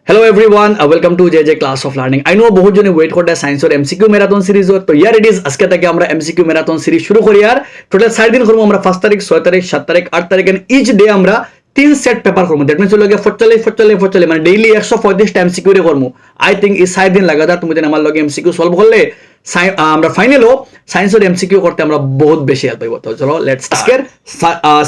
Hello everyone, welcome to JJ Class of Learning. I know बहुत जने wait करते हैं साइंस और एमसीक्यू मैराथन सीरीज और तो यार इट इज आज के तक আমরা এমসিকিউ ম্যারাথন সিরিজ শুরু করি আর টোটাল 4 দিন করব আমরা 5 তারিখ 6 তারিখ 7 তারিখ 8 তারিখ এন্ড ইচ ডে আমরা 3 সেট পেপার করব দ্যাট মিন্স লগে 40 মানে ডেইলি 135 টা এমসিকিউ রে করব আই থিংক এই 4 দিন লাগাতার তুমি যেন আমার লগে এমসিকিউ সলভ করলে আমরা ফাইনালও সায়েন্স और এমসিকিউ করতে আমরা বহুত বেশি হেল্প পাইব তো চলো লেটস স্টার্ট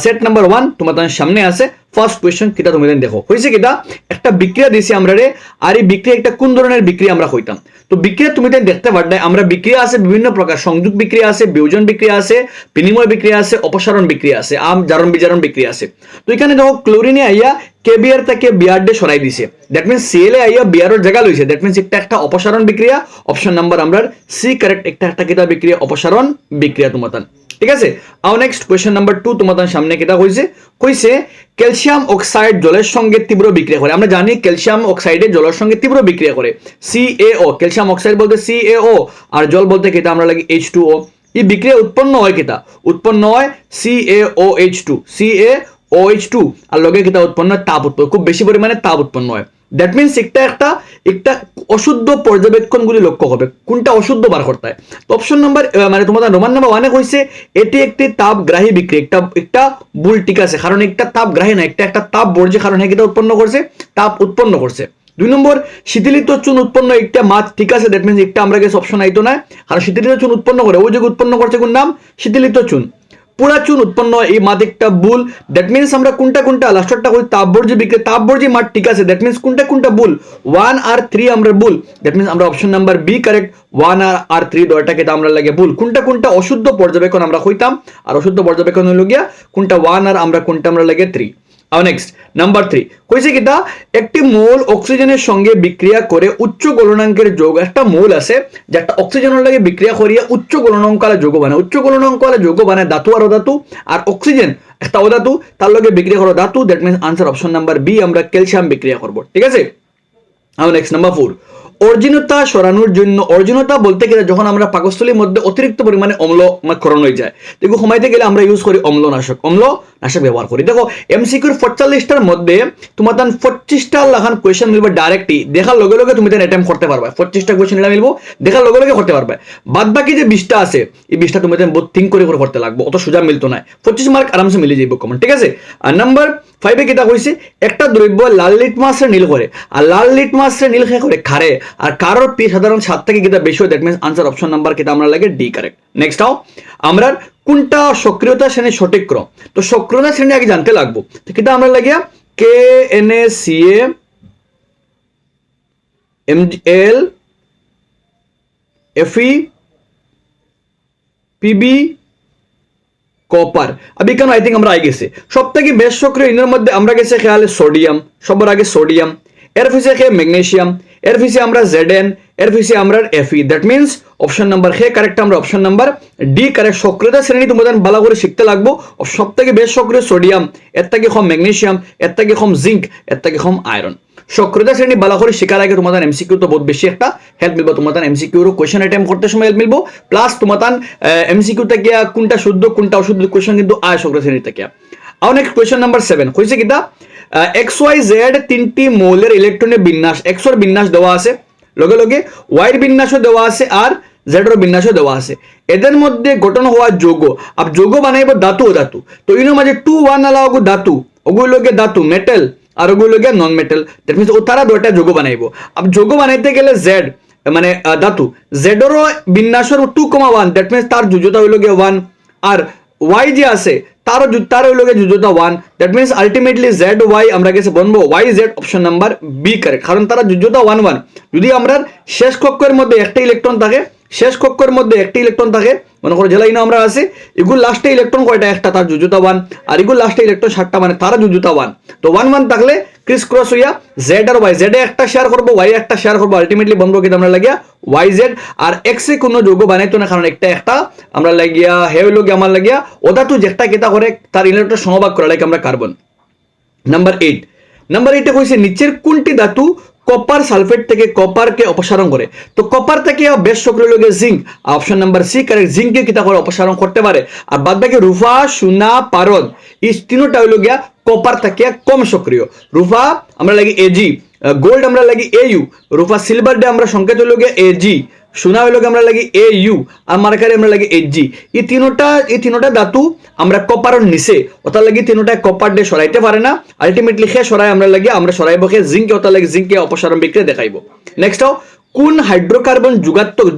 সেট নাম্বার 1 তোমাদের সামনে আছে ফার্স্ট কোশ্চেন কিটা তুমি দেখো হইছে কিটা একটা বিক্রিয়া দিছি আমরা রে আর এই বিক্রিয়া একটা কোন ধরনের বিক্রিয়া আমরা কইতাম তো বিক্রিয়া তুমি দেখতে পারবে আমরা বিক্রিয়া আছে বিভিন্ন প্রকার সংযোগ বিক্রিয়া আছে বিয়োজন বিক্রিয়া আছে বিনিময় বিক্রিয়া আছে অপসারণ বিক্রিয়া আছে জারণ বিজারণ বিক্রিয়া আছে তো এখানে দেখো ক্লোরিনে আইয়া কেবিআর থেকে বিআর ডে সরাই দিছে দ্যাট মিন্স সিএল এ আইয়া বিআর এর জায়গা লইছে দ্যাট মিন্স একটা অপসারণ বিক্রিয়া অপশন নাম্বার আমরা সি কারেক্ট একটা কিটা বিক্রিয়া অপসারণ বিক্রিয়া তোমাদের ঠিক আছে আর নেক্সট কোশ্চেন নাম্বার 2 তোমাদের সামনে কিটা কইছে ক্যালসিয়াম অক্সাইড জলের সঙ্গে তীব্র বিক্রিয়া করে আমরা জানি ক্যালসিয়াম অক্সাইডে জলের সঙ্গে তীব্র বিক্রিয়া করে CaO ক্যালসিয়াম অক্সাইড বলতে CaO আর জল বলতে কিটা আমরা লাগি H2O এই বিক্রিয়া উৎপন্ন হয় কিটা উৎপন্ন হয় CaOH2 আর লগে কিটা উৎপন্ন হয় তাপ উৎপন্ন খুব বেশি পরিমাণে তাপ উৎপন্ন হয় দ্যাট মিন্স একটা অশুদ্ধ পর্যবেক্ষণগুলি লক্ষ্য হবে কোনটা অশুদ্ধ বার করতে হয় তো অপশন নাম্বার মানে তোমাদের রোমান নাম্বার 1 এ কইছে এটি একটি তাপগ্রাহী বিক্রিয়া একটা ভুল ঠিক আছে কারণ একটা তাপগ্রাহী না একটা তাপ বর্জ্য কারণ এটা উৎপন্ন করছে তাপ উৎপন্ন করছে 2 নম্বর শীতলিত চুন উৎপন্ন একটা মাছ ঠিক আছে দ্যাট মিন্স একটা আমরা গেছে অপশন আইতো না কারণ শীতলিত চুন উৎপন্ন করে ওই যে উৎপন্ন করছে কোন নাম শীতলিত চুন পুরা চুন উৎপন্ন এই মাদ একটা ভুল দ্যাট মিন্স আমরা কোনটা লাস্টটা কই তাপবর্জ্য বিক্রিয়া তাপবর্জ্য মাদ ঠিক আছে দ্যাট মিন্স কোনটা ভুল 1 আর 3 আমরা ভুল দ্যাট মিন্স আমরা অপশন নাম্বার বি কারেক্ট 1 আর 3 দুইটাকে আমরা লাগে ভুল কোনটা অশুদ্ধ পর্যবেক্ষণ আমরা কইতাম আর অশুদ্ধ পর্যবেক্ষণ হইল গিয়া কোনটা 1 আর কোনটা আমরা লাগে 3 আর নেক্সট নাম্বার 3 কইছে কিটা একটি মোল অক্সিজেনের সঙ্গে বিক্রিয়া করে উচ্চ গলনাঙ্কের যৌগ একটা মোল আছে যেটা অক্সিজেনের লাগে বিক্রিয়া করিয়া উচ্চ গলনাঙ্কওয়ালা যৌগ বানায় উচ্চ গলনাঙ্কওয়ালা যৌগ বানায় ধাতু আর অধাতু আর অক্সিজেন একটা অধাতু তার লগে বিক্রিয়া করো ধাতু that means answer option number B আমরা ক্যালসিয়াম বিক্রিয়া করব ঠিক আছে আর নেক্সট নাম্বার 4 অর্জিনতা সরানোর জন্য অর্জিনতা বলতে গেলে যখন আমরা পাকস্থলীর মধ্যে অতিরিক্ত পরিমাণে অম্লক্ষরণ হয়ে যায় দেখো সময়তে গেলে আমরা ইউজ করি অম্লনাশক ব্যবহার করি দেখো এমসিকিউর 45টার মধ্যে তোমার 25টা লাখান কোয়েশ্চেন মিলবে ডাইরেক্টলি দেখার লগে লগে তুমি তার অ্যাটেম্প করতে পারবে 25টা কোয়েশ্চেন মিলবো দেখার লগে লগে করতে পারবে বাদ বাকি যে 20টা আছে এই 20টা তুমি বহুত থিঙ্ক করে করতে লাগবে অত সোজা মিলতো না 25 মার্ক আরামসে মিলে যাইব কমন ঠিক আছে আর নাম্বার 5 এ কিটা কইছে একটা দ্রব্য লাল লিটমাসে নীল করে আর লাল লিটমাসে নীল করে খারে আর কারোর পি সাধারণ 7 থেকে কিটা বেশি হয় that means answer option number কিটা আমরা লাগে ডি কারেক্ট নেক্সট আও আমরা কোনটা সক্রিয়তা শ্রেণী সঠিক ক্রম তো সক্রিয়তা শ্রেণী আগে জানতে লাগবো তো কিটা আমরা লাগিয়া KNaCa Ml Fe Pb copper अभी কেন আই থিংক আমরা আই গেছে সবথেকে বেশ সক্রিয় ইনের মধ্যে আমরা গেছে খেয়ালে সোডিয়াম সবার আগে সোডিয়াম এর পিছে খে ম্যাগনেসিয়াম এর পিছে আমরা Zn এর পিছে আমরা Fe that means option number খে কারেক্ট আমরা অপশন নাম্বার ডি কারেক্ট সক্রিয়তা শ্রেণী তোমাদের ভালো করে শিখতে লাগবো সবথেকে বেশ সক্রিয় সোডিয়াম এর থেকে কম ম্যাগনেসিয়াম এর থেকে কম জিঙ্ক এর থেকে কম আয়রন সক্রিয়তা শ্রেণী ভালো করে শেখার আগে তোমাদের এমসিকিউ তো বহুত বেশি একটা হেল্প মিলবো তোমাদের এমসিকিউ এর কোশ্চেন অ্যাটেম্প করতে সময় হেল্প মিলবো প্লাস তোমাদের এমসিকিউ থেকে কোনটা শুদ্ধ কোনটা অশুদ্ধ কোশ্চেন কিন্তু আয় সক্রিয় শ্রেণী থেকে আর নেক্সট কোশ্চেন নাম্বার 7 কইছে কিটা XYZ তিনটি মৌলের ইলেকট্রনের বিন্যাস X এর বিন্যাস দেওয়া আছে লগে লগে Y এর বিন্যাসও দেওয়া আছে আর Z এর বিন্যাসও দেওয়া আছে এদের মধ্যে গঠন হওয়া যৌগ আব যৌগ বানাইবো ধাতু ও ধাতু তো ইনো মাঝে 2 1 আলাগু ধাতু ওগুলোকে ধাতু মেটাল আর ওগুলোকে নন মেটাল দ্যাট মিন্স ও তারা দুটো যৌগ বানাইবো আব যৌগ বানাইতে গেলে Z মানে ধাতু Z এর বিন্যাসের 2,1 দ্যাট মিন্স তার যোজ্যতা হইল গিয়ে 1 আর Y যে আছে তার হইল গিয়ে যোজ্যতা 1 দ্যাট মিন্স আলটিমেটলি ZY আমরা গেছে বলবো YZ option number B correct কারণ তারা যোজ্যতা 1 1 যদি আমরা শেষ কক্ষের মধ্যে একটা ইলেকট্রন থাকে শেষ কক্ষের মধ্যে একটা ইলেকট্রন থাকে মনে করো জেলা ইনো আমরা আছে এগুলো লাস্টে ইলেকট্রন কয়টা একটা তার যোজ্যতা 1 আর এগুলো লাস্টে ইলেকট্রন 7টা মানে তার যোজ্যতা 1 তো 1 1 থাকলে ক্রিস ক্রস হইয়া Z আর Y Z এ একটা শেয়ার করব Y একটা শেয়ার করব আলটিমেটলি বন্ধ কি আমরা লাগিয়া YZ আর X এ কোনো যৌগ বানাইতো না কারণ একটা আমরা লাগিয়া হে হইলো কি আমার লাগিয়া ওটা তো যেটা কেটা করে তার ইলেকট্রন সমভাগ করা লাগে আমরা কার্বন নাম্বার 8 এ কইছে নিচের কোনটি ধাতু কপার সালফেট থেকে কপারকে অপসারণ করে তো কপার থেকে বেশ সক্রিয় লগে জিঙ্ক অপশন নাম্বার সি কারেক্ট জিঙ্ককে কিটা করে অপসারণ করতে পারে আর বাদ বাকি রুফা সোনা পারদ এই তিনটা হইল গিয়া কপার থেকে কম সক্রিয় রুফা আমরা লাগি Ag গোল্ড আমরা লাগি AU, রূপা সিলভার ডে আমরা সংকেত হইল গিয়ে AG, সোনা হইল আমরা লাগি AU, আর মার্কারি আমরা লাগি HG। এই তিনোটা ধাতু আমরা কপারের নিচে, ওটা লাগি তিনোটা কপার ডে সরাইতে পারে না, আলটিমেটলি সে সরাই আমরা লাগি আমরা সরাইব সে জিঙ্কে, ওটা লাগি জিঙ্কে অপসারণ বিক্রিয়া দেখাইব। নেক্সট কোন হাইড্রোকার্বন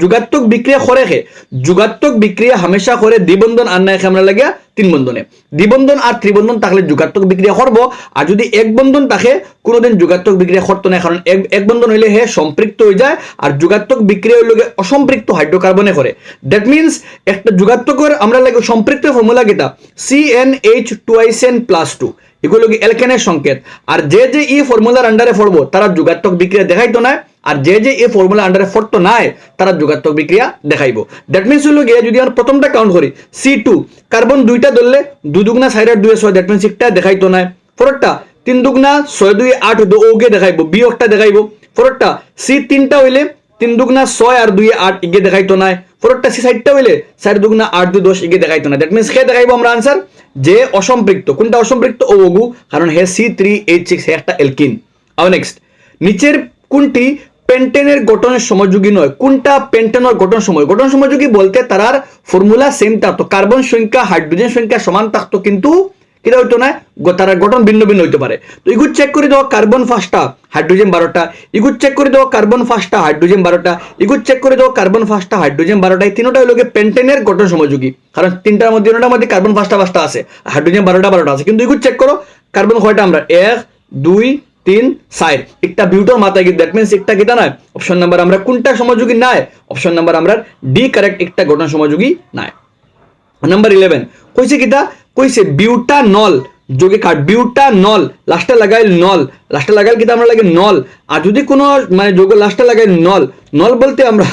যুগাত্মক বিক্রিয়া করে খে? যুগাত্মক বিক্রিয়া হামেশা করে দ্বিবন্ধন আর না আমরা লাগে তিন বন্ধনে। দ্বিবন্ধন আর ত্রিবন্ধন থাকলে যুগাত্মক বিক্রিয়া করব, আর যদি এক বন্ধন থাকে কোনোদিন যুগাত্মক বিক্রিয়া করতো না, কারণ এক বন্ধন হইলে হে সম্পৃক্ত হয়ে যায়, আর যুগাত্মক বিক্রিয়া হইলে অসম্পৃক্ত হাইড্রোকার্বনে করে। দ্যাট মিনস একটা যুগাত্মকের আমরা লাগে সম্পৃক্ত ফর্মুলা কিটা CnH2n+2, এগুলো কি অ্যালকেনের সংকেত। আর যে এই ফর্মুলার আন্ডারে পড়বো তারা যুগাত্মক বিক্রিয়া দেখাইতো না, আর যে এই ফর্মুলা আন্ডারে পড়তো নাই তারা যুগাত্মক বিক্রিয়া দেখাইব। দ্যাট মিনস হলো গিয়ে যদি আমরা প্রথমটা কাউন্ট করি C2, কার্বন দুইটা ধরলে 2 দুগুণা 4 আর 2 6, দ্যাট মিনস একটা দেখাইতো না। পরেরটা 3 দুগুণা 6 2 8 ওকে দেখাইব, বিয়োগটা দেখাইব। পরেরটা C3টা হইলে 3 দুগুণা 6 আর 2 8 ইগে দেখাইতো না। পরেরটা C4টা হইলে 4 দুগুণা 8 2 10 ইগে দেখাইতো না। দ্যাট মিনস কে দেখাইব আমরা আনসার যে অসম্পৃক্ত। কোনটা অসম্পৃক্ত? ওগু, কারণ হে C3H6 হে একটা অ্যালকিন। আর নেক্সট নিচের কোনটি পেন্টেনের গঠনের সমযোগী নয়? কোনটা পেন্টেনের গঠন সমযোগী বলতে তারার ফর্মুলা সেম থাকতো, কার্বন সংখ্যা হাইড্রোজেন সংখ্যা সমান থাকতো, কিন্তু কিটা হইতো না, তারা গঠন ভিন্ন ভিন্ন হইতে পারে। তো ইগুলো চেক করে দেওয়া কার্বন 5টা হাইড্রোজেন 12টা, ইগুলো চেক করে দেওয়া কার্বন 5টা হাইড্রোজেন 12টা, ইগুলো চেক করে দেওয়া কার্বন 5টা হাইড্রোজেন 12টা, এই তিনটা হলো পেন্টেনের গঠন সমযোগী, কারণ তিনটার মধ্যে কার্বন 5টা আছে, হাইড্রোজেন 12টা আছে। কিন্তু ইগুলো চেক করো কার্বন কয়টা আমরা 1 2 3 4, একটা বিউটোর মাথায় গিয়ে, দ্যাট মিনস একটা কিটা নয়। অপশন নাম্বার আমরা কোনটা সমযোগী নাই? অপশন নাম্বার আমরা ডি কারেক্ট, একটা গঠন সমযোগী নাই। নাম্বার 11 কইছে কিটা, কইছে বিউটানল যোগে কাট, বিউটানল লাস্টে লাগাইল নল, লাস্টে লাগাইল কিটা আমরা লাগে নল। আর যদি কোনো মানে যোগ লাস্টে লাগাইল নল, নল বলতে আমরা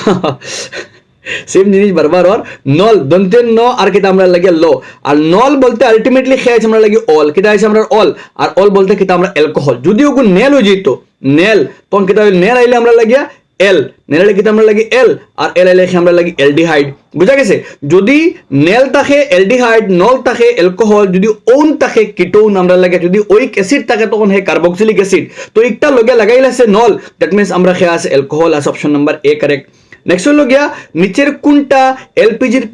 সেম জিনিস বারবার আর নল দন্তের ন আর কিটা আমরা লাগে লো, আর নল বলতে আলটিমেটলি খেয়েছে আমরা লাগে অল, কিটা আছে আমরা অল, আর অল বলতে কিটা আমরা অ্যালকোহল। যদিও কোন নেল হয়ে যেত নেল, তখন কিটা নেল আইলে আমরা লাগিয়া এল, নেল আইলে কিটা আমরা লাগে এল, আর এল আইলে আমরা লাগে অ্যালডিহাইড। বুঝা গেছে? যদি নেল থাকে অ্যালডিহাইড, নল থাকে অ্যালকোহল, যদি ওন থাকে কিটোন আমরা লাগে, যদি ওইক অ্যাসিড থাকে তখন হে কার্বক্সিলিক অ্যাসিড। তো একটা লগে লাগাইলে আছে নল, দ্যাট মিনস আমরা খেয়ে আছে অ্যালকোহল, আছে option number A correct. Next হলো গিয়া নিচের কোনটা এলপিজির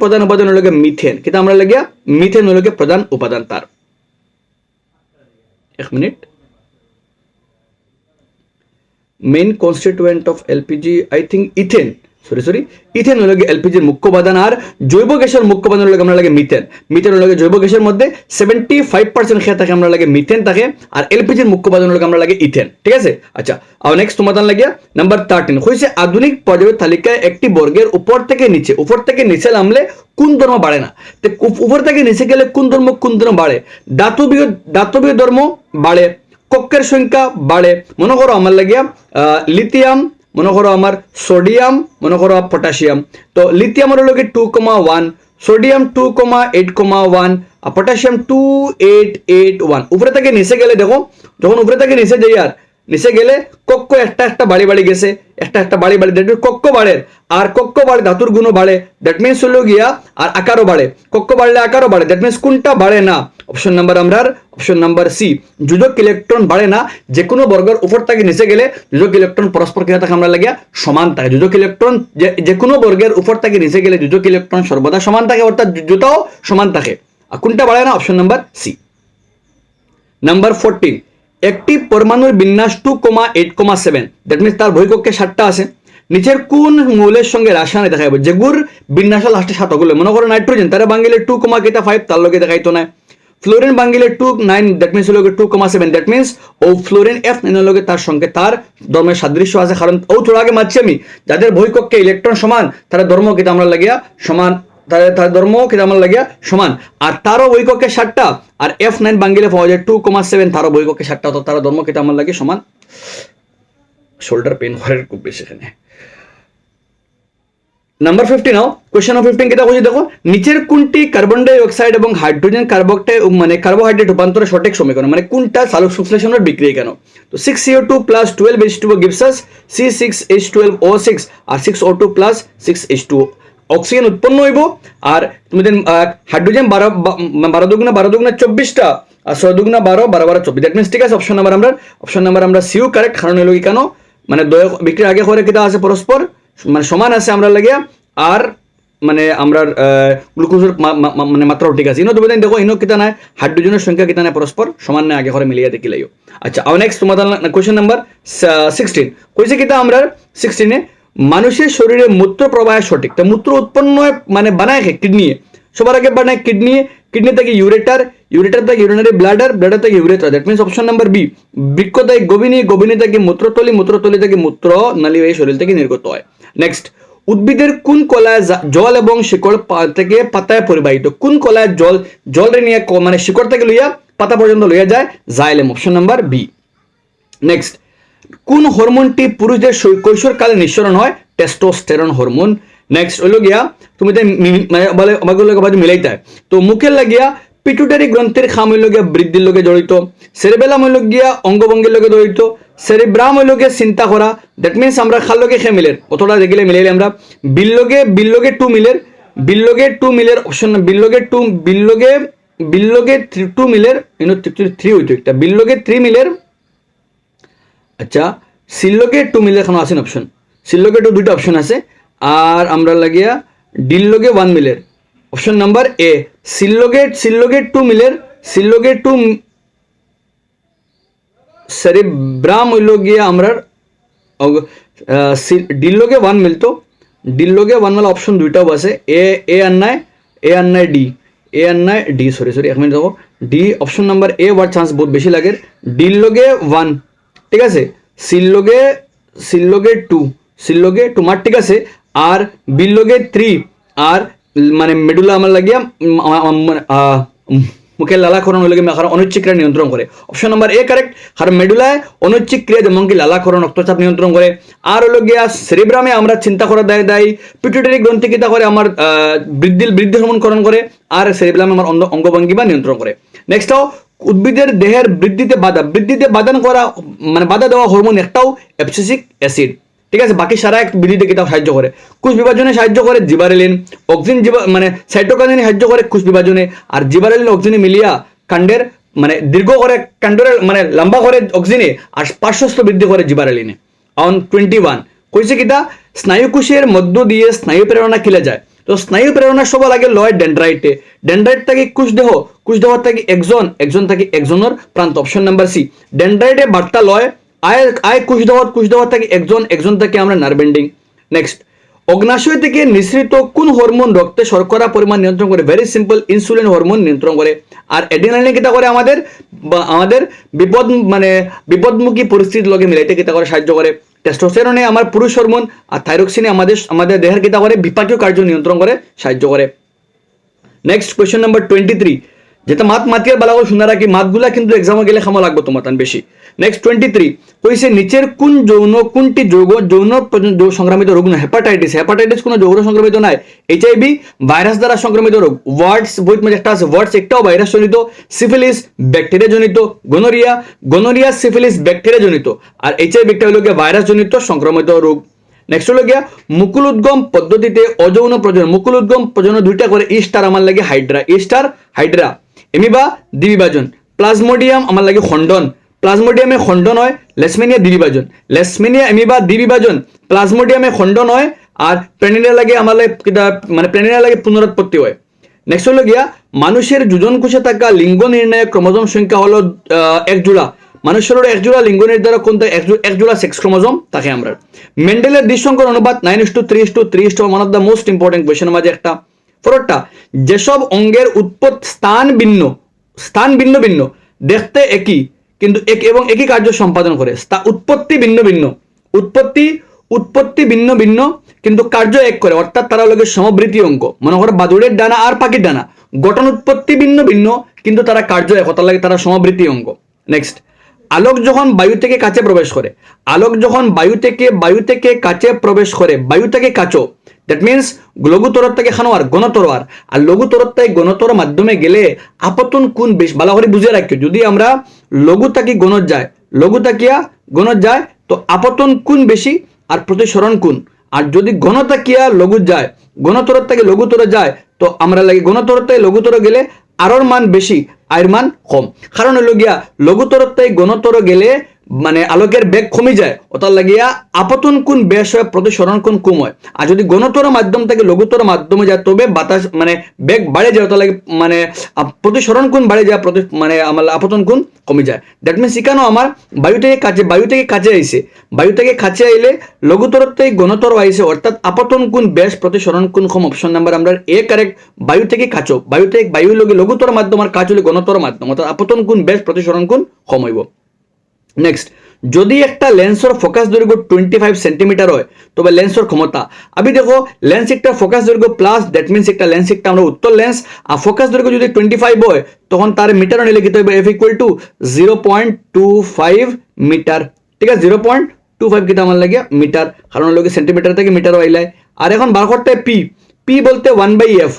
প্রধান উপাদান হলো গিয়া মিথেন, কিন্তু আমরা লাগিয়া মিথেন হলো গিয়া প্রধান উপাদান তার। এক minute, main constituent of LPG I think ethane, sorry ethane হলো গিয়ে এলপিজির মুখ্য উপাদান, আর জৈব গ্যাসের মুখ্য উপাদান হলো আমরা লাগে মিথেন। মিথেন হলো জৈব গ্যাসের মধ্যে 75% খেয়ে থাকে আমরা লাগে মিথেন থাকে, আর এলপিজির মুখ্য উপাদান হলো আমরা লাগে ইথেন। ঠিক আছে? আচ্ছা, আর নেক্সট সমাধান লাগিয়া নাম্বার 13 হইছে আধুনিক পর্যায়ের তালিকায় একটি বর্গের উপর থেকে নিচে নামলে কোন ধর্ম বাড়ে না? তো উপর থেকে নিচে গেলে কোন ধর্ম বাড়ে? দাতবীয় ধর্ম বাড়ে, কক্ষের সংখ্যা বাড়ে। মনে করো আমার লাগিয়া লিথিয়াম, মনে করো আমার সোডিয়াম, মনে করো পটাশিয়াম। তো লিথিয়ামের হলো 2,1, সোডিয়াম 2,8,1, আর পটাশিয়াম 2,8,8,1। উপরে থেকে নিচে গেলে দেখো, যখন উপরে থেকে নিচে যাই আর নিচে গেলে কক্ষ একটা বাড়ি গেছে, একটা বাড়ি দ্যাট মিনস কক্ষ বাড়ে, আর কক্ষ বাড়ে ধাতুর গুণও বাড়ে, দ্যাট মিনস হলো গিয়া আর আকারও বাড়ে। কক্ষ বাড়লে আকারও বাড়ে, দ্যাট মিনস কোনটা বাড়ে না? অপশন নাম্বার আমরা অপশন নাম্বার সি, যোজক ইলেকট্রন বাড়ে না। যে কোনো বর্গের উপর থেকে নিচে গেলে যোজক ইলেকট্রন পরস্পর ক্রিয়া থাকে আমরা লাগিয়া সমান থাকে। যোজক ইলেকট্রন যে কোনো বর্গের উপর থেকে নিচে গেলে যোজক ইলেকট্রন সর্বদা সমান থাকে, অর্থাৎ জুতাও সমান থাকে। আর কোনটা বাড়ে না? Option number C. নাম্বার 14 একটি পরমাণুর বিন্যাস 2,8,7, দ্যাট মিনস তার বহিঃকক্ষে 7টা আছে। নিচের কোন মৌলের সঙ্গে রাসায়নিক দেখাইব যেগুর বিন্যাস লাস্টে 7 গুলো? মনে করো নাইট্রোজেন, তারা বাঙ্গিলে 2,5 তার লগে দেখাইতো না। ফ্লোরিন বাঙ্গিলে 2,9, দ্যাট মিনস হলো 2,7, that means O fluorine F9 এর লগে তার সঙ্গে তার ধর্মের সাদৃশ্য আছে, কারণ ও থোড়া আগে মারছি আমি, যাদের বহিঃকক্ষে ইলেকট্রন সমান তারা ধর্ম কিতা আমরা লাগিয়া সমান, তার ধর্ম কিতা আমরা লাগিয়া সমান। আর তারও বহিঃকক্ষে 7টা, আর F9 বাঙ্গিলে পাওয়া যায় 2,7, তারও বহিঃকক্ষে 7টা, তো তারা ধর্ম কিতা আমার লাগে সমান। শোল্ডার পেন হওয়ার খুব বেশি এখানে। নাম্বার 15 নাও, কোয়েশ্চেন অফ 15 কিতা কইছে দেখো, নিচের কোনটি কার্বন ডাই অক্সাইড এবং হাইড্রোজেন কার্বোহাইড্রেট রূপান্তরের সঠিক সমীকরণ, মানে কোনটা সালোক সংশ্লেষণের বিক্রিয়া কেন? তো 6CO2 + 12H2O gives us C6H12O6, আর 6O2 + 6H2O অক্সিজেন উৎপন্ন হইব। আর তুমি হাইড্রোজেন 12 দুগুণা 24টা, আর 6 দুগুণা 12, 12 12 24। দ্যাট মিনস ঠিক আছে অপশন নাম্বার আমরা সিউ কারেক্ট। কারণ হলো কি কেন মানে দয় বিক্রির আগে করে কিতা আছে পরস্পর মানে সমান আছে আমরা লাগিয়া আর মানে আমরা গ্লুকোজের মানে মাত্রাও ঠিক আছে। ইনো তুমি দেখো ইনো কিতা নাই হাইড্রোজেনের সংখ্যা কিতা নাই পরস্পর সমান নাই আগে করে মিলিয়ে দেখিলাইও। আচ্ছা আর নেক্সট তোমাদের কোয়েশ্চেন নাম্বার 16 কইছে কিতা আমরা 16 মানুষের শরীরে মূত্র প্রবাহ সঠিক। তো মূত্র উৎপন্ন মানে বানায় কিডনি, সবার আগে বানায় কিডনি থেকে ইউরেটার থেকে ইউরিনারি ব্লাডার থেকে urethra. That means option number B বৃক্ক থেকে গভীনী থেকে মূত্রতলি থেকে মূত্র নালী এই শরীর থেকে নির্গত হয়। নেক্সট উদ্ভিদের কোন কলায় জল এবং শিকড় থেকে পাতায় পরিবাহিত? কোন কলায় জল নিয়ে মানে শিকড় থেকে লইয়া পাতা পর্যন্ত লইয়া যায়? Xylem. Option number B. Next কোন হরমোনটি পুরুষদের কৈশোরকালে নিঃসরণ হয়? Testosterone hormone. নেক্সট হইল গিয়া তুমি বলে আমাকে মিলাইতে হয় তো মুখের লাগিয়া পিটুটারি গ্রন্থের খাম হইল গিয়া বৃদ্ধির লগে জড়িত, সেরেবেলাম হইল গিয়া অঙ্গভঙ্গির লগে জড়িত, সেরিব্রাম হইল গিয়া চিন্তা করা। দ্যাট মিনস আমরা খাল লগে খে মিলের অতটা দেখিলে মিলাইলে আমরা বিল্লগে টু মিলের অপশন বিল্লগে টু মিলের ইনো 3 হইতো একটা বিল্লগে 3 মিলের। আচ্ছা সিল্লগে 2 মিলের এখন আসেন অপশন সিল্লগে 2 দুইটা অপশন আছে আর আমরা লাগিয়া ডিল্লগে 1 মিলের। অপশন নাম্বার এ সিল্লগে 2 মিলের সেরিব্রাম হইল গিয়া আমরা ডিল্লগে 1 মিলতো ডিল্লগে 1 মানে অপশন দুইটাও আছে এ আর নাই ডি সরি এক মিনিট দেখো ডি অপশন নাম্বার এ ওয়ার চান্স বহুত বেশি লাগে। ডিল্লগে 1 ঠিক আছে সিল্লগে 2 মার ঠিক আছে আর বিল্লগে 3 আর মানে মেডুলা আমার লাগিয়া মুখের লালাকরণ হলে অনৈচ্ছিক ক্রিয়া নিয়ন্ত্রণ করে। Option number A correct. কারণ মেডুলায় অনৈচ্ছিক ক্রিয়া যেমন কি লালাকরণ রক্তচাপ নিয়ন্ত্রণ করে আর হলো গিয়া সেরিব্রামে আমরা চিন্তা করা দেয় পিটুটারি গ্রন্থি কিতা করে আমার বৃদ্ধি হরমোনকরণ করে আর সেরিব্রামে আমার অঙ্গভঙ্গি বা নিয়ন্ত্রণ করে। নেক্সট উদ্ভিদের দেহের বৃদ্ধিতে বাধা করা মানে বাধা দেওয়া হরমোন একটাও অ্যাবসিসিক অ্যাসিড ঠিক আছে। বাকি সারা এক বৃদ্ধিতে কিতাব সাহায্য করে, কোষ বিভাজনে সাহায্য করে জিবারেলিন, অক্সিন মানে সাইটোকাইনিনে সাহায্য করে কোষ বিভাজনে আর জিবারেলিন অক্সিনে মিলিয়া কাণ্ডের মানে দীর্ঘ করে কাণ্ডের মানে লম্বা করে অক্সিনে আর পার্শ্বস্থ বৃদ্ধি করে জিবারেলিনে। অন 21 কইছে কিতা স্নায়ুকোষের মধ্য দিয়ে স্নায়ু প্রেরণা খিলে যায়। তো স্নায়ু প্রেরণা সবার আগে লয় ডেন্ড্রাইট থেকে কোষ দেহ থেকে একজন থেকে একজনের প্রান্ত। অপশন নাম্বার সি ডেন্ড্রাইটে বার্তা লয় আয় কোষ দেহ থেকে একজন থেকে আমরা নার্ভ এন্ডিং। নেক্সট অগ্নাশয় থেকে নিঃসৃত কোন হরমোন রক্তে শর্করা পরিমাণ নিয়ন্ত্রণ করে? ভেরি সিম্পল ইনসুলিন হরমোন নিয়ন্ত্রণ করে। আর অ্যাড্রিনালিন কিতা করে আমাদের বিপদমুখী পরিস্থিতির লগে মিলাইতে কিতা করে সাহায্য করে। টেস্টোস্টেরনে আমার পুরুষ হরমোন আর থাইরক্সিনে আমাদের দেহের কিতা করে বিপাকীয় কার্য নিয়ন্ত্রণ করে সাহায্য করে। নেক্সট কোয়েশ্চন নাম্বার 23 যেটা মাতিয়ার বালা করে শুনে রাখি মাতগুলা কিন্তু এক্সামে গেলে খামা লাগবে তোমার তান বেশি। নেক্সট 23 কইছে নিচের কোনটি যৌন সংক্রামিত রোগ না? হেপাটাইটিস কোনো যৌন সংক্রামিত নাই। HIV ভাইরাস দ্বারা সংক্রামিত রোগ। ওয়ার্ডস বইত মধ্যে একটা আছে ওয়ার্ডস একটাও ভাইরাস জনিত। সিফিলিস ব্যাকটেরিয়া জনিত। গনোরিয়া সিফিলিস ব্যাকটেরিয়া জনিত আর HIV একটা হলো গিয়ে ভাইরাস জনিত সংক্রামিত রোগ। নেক্সট হলো গিয়া মুকুল উদ্গম পদ্ধতিতে অযৌন প্রজনন মুকুল উদ্গম প্রজনন দুইটা করে ইস্টার আমার লাগে হাইড্রা এমিবা দ্বিবিভাজন। প্লাজমোডিয়াম আমার লাগে খণ্ডন প্লাজমোডিয়ামে খণ্ডন হয়। লেসমেনিয়া দ্বিবিভাজন লেসমেনিয়া এমিবা দ্বিবিভাজন প্লাজমোডিয়ামে খণ্ডন হয় আর প্রেনিনা লাগে আমার মানে প্রেনিনা লাগে পুনরুৎপত্তি হয়। নেক্সট হলো গিয়া মানুষের যোজন কোষে থাকা লিঙ্গ নির্ণায়ক ক্রোমোজোম সংখ্যা হলো 1 জোড়া। মানুষের 1 জোড়া লিঙ্গ নির্ধারক কোনটা? 1 জোড়া সেক্স ক্রোমোজোম থাকে আমরা। মেন্ডেলের দ্বিসংকর অনুপাত 9:3:3 one of the most important কোয়েশ্চেনের মাঝে একটা। পরেরটা যেসব অঙ্গের উৎপত্তি স্থান ভিন্ন ভিন্ন দেখতে একই কিন্তু একই কার্য সম্পাদন করে। উৎপত্তি ভিন্ন ভিন্ন কিন্তু কার্য এক করে অর্থাৎ তারা হলো সমবৃত্তি অঙ্গ। মনে করো বাদুড়ের ডানা আর পাখির ডানা গঠন উৎপত্তি ভিন্ন ভিন্ন কিন্তু তারা কার্য এক তার লাগে তারা সমবৃত্তি অঙ্গ। নেক্সট আলোক যখন বায়ু থেকে কাছে প্রবেশ করে বায়ু থেকে কাছো দ্যাট মিনস লঘু তরর থেকে খানোয়ার গণতরোয়ার আর লঘু তরর থেকে গণতর মাধ্যমে গেলে আপতন কোন বেশি ভালো করে বুঝে রাখি। যদি আমরা লঘু থাকি গণত যায় তো আপতন কোন বেশি আর প্রতিসরণ কোন। আর যদি গণতাকিয়া লঘু যায় গণতর থেকে লঘুতর যায় তো আমরা লাগে গণতর থেকে লঘুতর গেলে আরোর মান বেশি আইর মান কম। কারণ হলো গিয়া লঘুতর থেকে ঘনতর গেলে মানে আলোকের বেগ কমে যায়, ওটার লাগিয়া আপতন কোণ বেশ হয়, প্রতিসরণ কোণ কম হয়। আর যদি ঘনতর মাধ্যম থেকে লঘুতর মাধ্যমে যায় তবে বাতাস মানে বেগ বাড়ে যায়, ওটার লাগে মানে প্রতিসরণ কোণ বাড়ে যায়, মানে আমার আপতন কোণ কমে যায়। দ্যাট মিনস এখানেও আমার বায়ু থেকে কাছে আইছে, বায়ু থেকে কাছে আইলে লঘুতর থেকে ঘনতর আইছে, অর্থাৎ আপতন কোণ বেশ, প্রতিসরণ কোণ কম। অপশন নাম্বার আমরা এ কারেক্ট। বায়ু থেকে কাছো, বায়ু লগে লঘুতর মাধ্যম আর কাছ হলে ঘনতর মাধ্যম, অর্থাৎ আপতন কোণ বেশ, প্রতিসরণ কোণ কম হইব। নেক্সট, যদি একটা লেন্সর ফোকাস দৈর্ঘ্য 25 সেন্টিমিটার হয় তবে লেন্সর ক্ষমতা, আমি দেখো লেন্স একটা ফোকাস দৈর্ঘ্য প্লাস, দ্যাট মিনস একটা লেন্স একটা আমরা উত্তর লেন্স, আর ফোকাস দৈর্ঘ্য যদি 25 হয় তখন তার মিটার নিলে লিখিত হবে F ইকুয়াল টু 0.25 মিটার। ঠিক আছে, 0.25 কিটা আমার লাগে মিটার, কারণ লোকে সেন্টিমিটার থেকে মিটার আইলায়। আর এখন বার করতে পি বলতে 1/f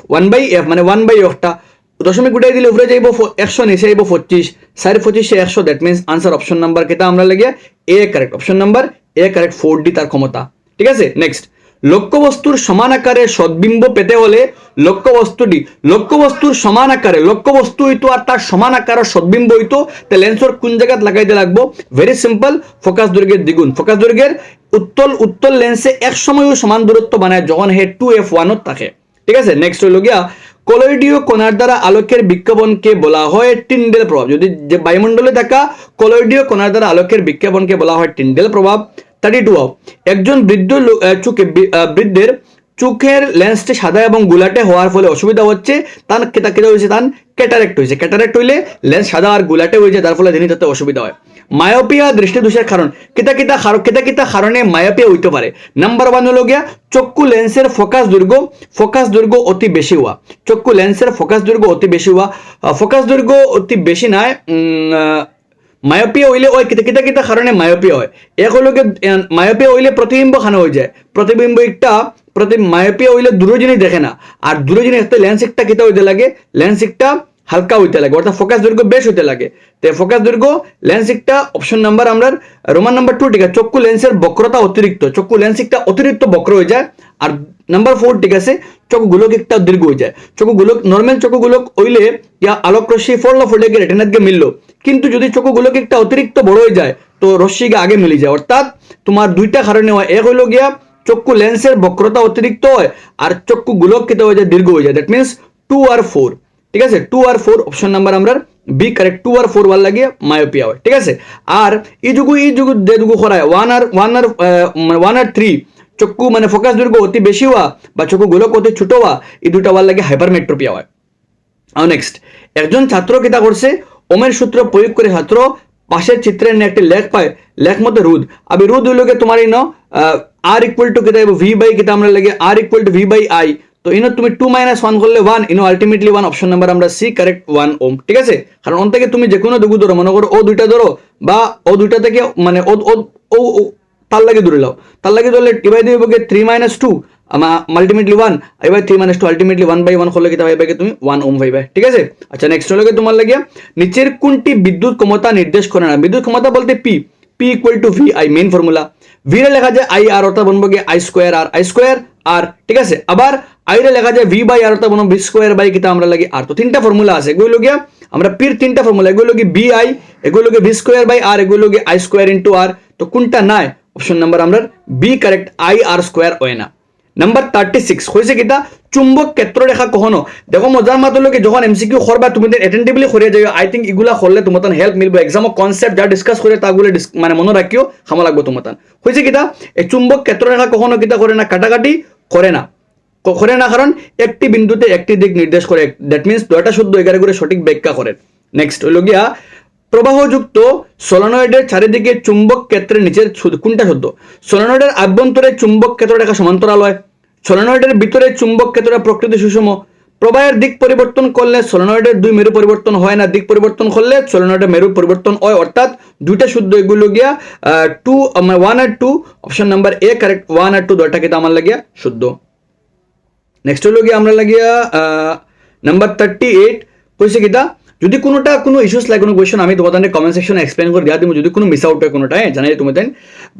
মানে 1/fটা দশমিক উঠাই দিলে উপরে যাইব 100, নিচে যাইব 25, 4 100, that means answer option number কেটা আমরা লাগে A correct. Option number A correct, 4D তার ক্ষমতা। ঠিক আছে, নেক্সট, লক্ষ্যবস্তুর সমান আকারে সদ্বিম্ব পেতে হলে লক্ষ্যবস্তুর সমান আকারে, লক্ষ্যবস্তু হইতো আর তার সমান আকারের সদ্বিম্ব হইতো, তা লেন্সর কোন জায়গাত লাগাইতে লাগবো? ভেরি সিম্পল, ফোকাস দৈর্ঘ্যের দ্বিগুণ। ফোকাস দৈর্ঘ্যের উত্তল লেন্সে এক সময়ও সমান দূরত্ব বানায় যখন হে 2f1 থাকে। ঠিক আছে, নেক্সট হইল গিয়া কলয়েডীয় কণার দ্বারা আলোকের বিক্ষেপণকে বলা হয় টিন্ডেল প্রভাব। যদি যে বায়ুমণ্ডলে থাকা কলয়েডীয় কণার দ্বারা আলোকের বিক্ষেপণকে বলা হয় টিন্ডেল প্রভাব। 32, একজন বৃদ্ধের চোখের লেন্সটি সাদা এবং গুলাটে হওয়ার ফলে অসুবিধা হচ্ছে, তার ক্যাটারেক্ট হয়েছে। ক্যাটারেক্ট হইলে লেন্স সাদা আর গুলাটে হয়ে যায়, তার ফলে দিনে তাতে অসুবিধা হয়। মায়োপিয়া দৃষ্টিদোষের কারণ, কিতা কারণে মায়োপিয়া হইতে পারে? নাম্বার 1 হলো গিয়া চক্ষু লেন্সের ফোকাস দৈর্ঘ্য অতি বেশি হওয়া। চক্ষু লেন্সের ফোকাস দৈর্ঘ্য অতি বেশি হওয়া, ফোকাস দৈর্ঘ্য অতি বেশি নাই, মায়োপিয়া হইলে ওই কিতা কারণে মায়োপিয়া হয়? এক হলো মায়োপিয়া হইলে প্রতিবিম্ব খানো হয়ে যায়, প্রতিবিম্ব একটা মায়োপিয়া হইলে দূর জিনিস দেখে না, আর দূর জিনিস লেন্স একটা কিতা হইতে লাগে, লেন্স একটা হালকা হইতে লাগে, অর্থাৎ ফোকাস দৈর্ঘ্য বেশ হইতে লাগে। তো ফোকাস দৈর্ঘ্য লেন্স একটা অপশন নাম্বার আমরা রোমান নাম্বার 2 ঠিক আছে। চক্ষু লেন্সের বক্রতা অতিরিক্ত, চক্ষু লেন্স একটা অতিরিক্ত বক্র হয়ে যায়। আর নাম্বার 4 ঠিক আছে, চক্ষু গোলক একটা দীর্ঘ হয়ে যায়। চক্ষু গোলক নর্মাল চক্ষু গোলক হইলে ইয়া আলোক রশ্মি ফলে গিয়ে রেটিনাতকে মিললো, কিন্তু যদি চক্ষু গোলক একটা অতিরিক্ত বড় হয়ে যায় তো রশ্মিকে আগে মিলে যায়। অর্থাৎ তোমার দুইটা কারণে হয়, এক হইল গিয়া চক্ষু লেন্সের বক্রতা অতিরিক্ত হয়, আর চক্ষু গোলক কিতা হয়ে যায়, দীর্ঘ হয়ে যায়। দ্যাট মিনস 2 আর 4। ঠিক আছে, 2 আর 4 অপশন নাম্বার আমরা বি কারেক্ট। 2 আর 4 ভাল লাগিয়ে মায়োপিয়া হয়। ঠিক আছে, আর এই যুগু যে যুগু করায় 1 আর 3 চক্ষু মানে ফোকাস দৈর্ঘ্য অতি বেশি হওয়া বা চক্ষু গোলক অতি ছোট হওয়া, এই দুটা ভাল লাগে হাইপারমেট্রোপিয়া হয়। আর নেক্সট, একজন ছাত্র কিতা করছে, ওমের সূত্র প্রয়োগ করে ছাত্র পাশের চিত্রের একটি লেখ পায়, লেখ মতো রোধ। আবি রোধ হইল তোমার ইনো আর ইকুয়াল টু কিতা ভি বাই কিতা আমরা লাগে R equal to V by I. তো ইনো তুমি 2 - 1 করলে 1, ইনো আলটিমেটলি 1। অপশন নাম্বার আমরা সি কারেক্ট, 1 ওম। ঠিক আছে, কারণ ওন থেকে তুমি যে কোনো দুগু ধরো, মনে করো ও দুইটা ধরো বা ও দুইটা থেকে মানে ও তার লাগে ধরে লাও, তার লাগে ধরলে ডিভাই দিব 3 - 2 আলটিমেটলি 1, এবার 3 - 2 আলটিমেটলি 1/1 করলে কিতা পাইবে তুমি 1 ওম পাইবে। ঠিক আছে, আচ্ছা নেক্সট হলো তোমার লাগে নিচের কোনটি বিদ্যুৎ ক্ষমতা নির্দেশ করে না? বিদ্যুৎ ক্ষমতা বলতে P equal to V I, main formula. V রে লেখা যায় আই আর, অর্থাৎ বনবো গিয়ে আই স্কোয়ার আর। ঠিক আছে, আবার আই রে লেখা যায় ভি বাই আর, অর্থাৎ বনবো ভি স্কোয়ার বাই কিতা আমরা লাগে আর। তো তিনটা ফর্মুলা আছে, এগুলো গিয়া আমরা পির তিনটা ফর্মুলা, এগুলো কি বি আই, এগুলো কি ভি স্কোয়ার বাই আর, এগুলো কি আই স্কোয়ার ইন্টু আর। তো কোনটা নাই? অপশন নাম্বার আমরা B correct, I R square হয় না। নাম্বার 36 হয়েছে কিতা, চুম্বক ক্ষেত্র রেখা কখনো। দেখো মজার মাত্র লোকে যখন এমসিকিউ করবা তুমি অ্যাটেন্টিভলি করে যাও, আই থিঙ্ক এগুলা করলে তোমার হেল্প মিলবে। এক্সামও কনসেপ্ট যা ডিসকাস করে তাগুলো মানে মনে রাখিও, খামা লাগবে তোমার। হয়েছে কিতা, এই চুম্বক ক্ষেত্র রেখা কখনো কিতা করে না, কাটাকাটি করে না, কারণ একটি বিন্দুতে একটি দিক নির্দেশ করে। দ্যাট মিনস 2টা শুদ্ধ 11 করে সঠিক ব্যাখ্যা করে। নেক্সট হইল গিয়া প্রবাহযুক্ত সলোনয়েডের চারিদিকে চুম্বক ক্ষেত্রের নিচের কোনটা শুদ্ধ? সলোনয়েডের আভ্যন্তরে চুম্বক ক্ষেত্র রেখা সমান্তরাল হয়, সলোনয়েডের ভিতরে চুম্বক ক্ষেত্রের প্রকৃতি সুষম। প্রবাহের দিক পরিবর্তন করলে সলোনয়েডের 2 মেরু পরিবর্তন হয় না, দিক পরিবর্তন করলে সলোনয়েডের মেরু পরিবর্তন হয়। অর্থাৎ দুইটা শুদ্ধ, এগুলো গিয়া 1 আর 2 অপশন নাম্বার এ কারেক্ট। 1 আর 2 দুইটা কিন্তু আমার লাগিয়া শুদ্ধ। নেক্সট হলো গিয়া আমরা লাগিয়া নাম্বার 38 কইছে কিতা, যদি কোনো ইস্যুস লাগে কোনো কোয়েশ্চন আমি তোমাদের কমেন্ট সেকশনে এক্সপ্লেন করে দিয়া দিব, যদি কোনো মিস আউট হয় কোনোটা জানাই তোমাদের।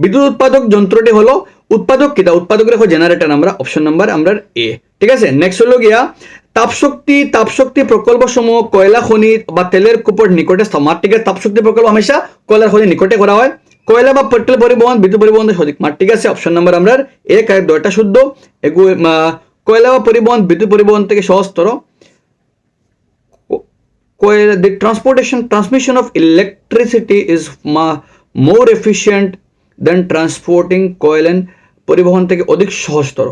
বিদ্যুৎ উৎপাদক যন্ত্রটি হলো উৎপাদক কিতা, উৎপাদক রেখো জেনারেটর আমরা। অপশন নাম্বার আমরা এ। ঠিক আছে, নেক্সট হলো গিয়া তাপশক্তি প্রকল্পসমূহ কয়লা খনি বা তেলের কূপের নিকটে মাটিকে তাপশক্তি প্রকল্প হামেশা কয়লার খনির নিকটে করা হয়। কয়লা বা পেট্রোল পরিবহন বিদ্যুৎ পরিবহন সঠিক মাঠ, ঠিক আছে। অপশন নাম্বার আমরা এক আর দুইটা শুদ্ধ। কয়লা বা পরিবহন বিদ্যুৎ পরিবহন থেকে সহজতর। The transmission of electricity is more efficient than transporting coal and পরিবহন থেকে অধিক সহজতর,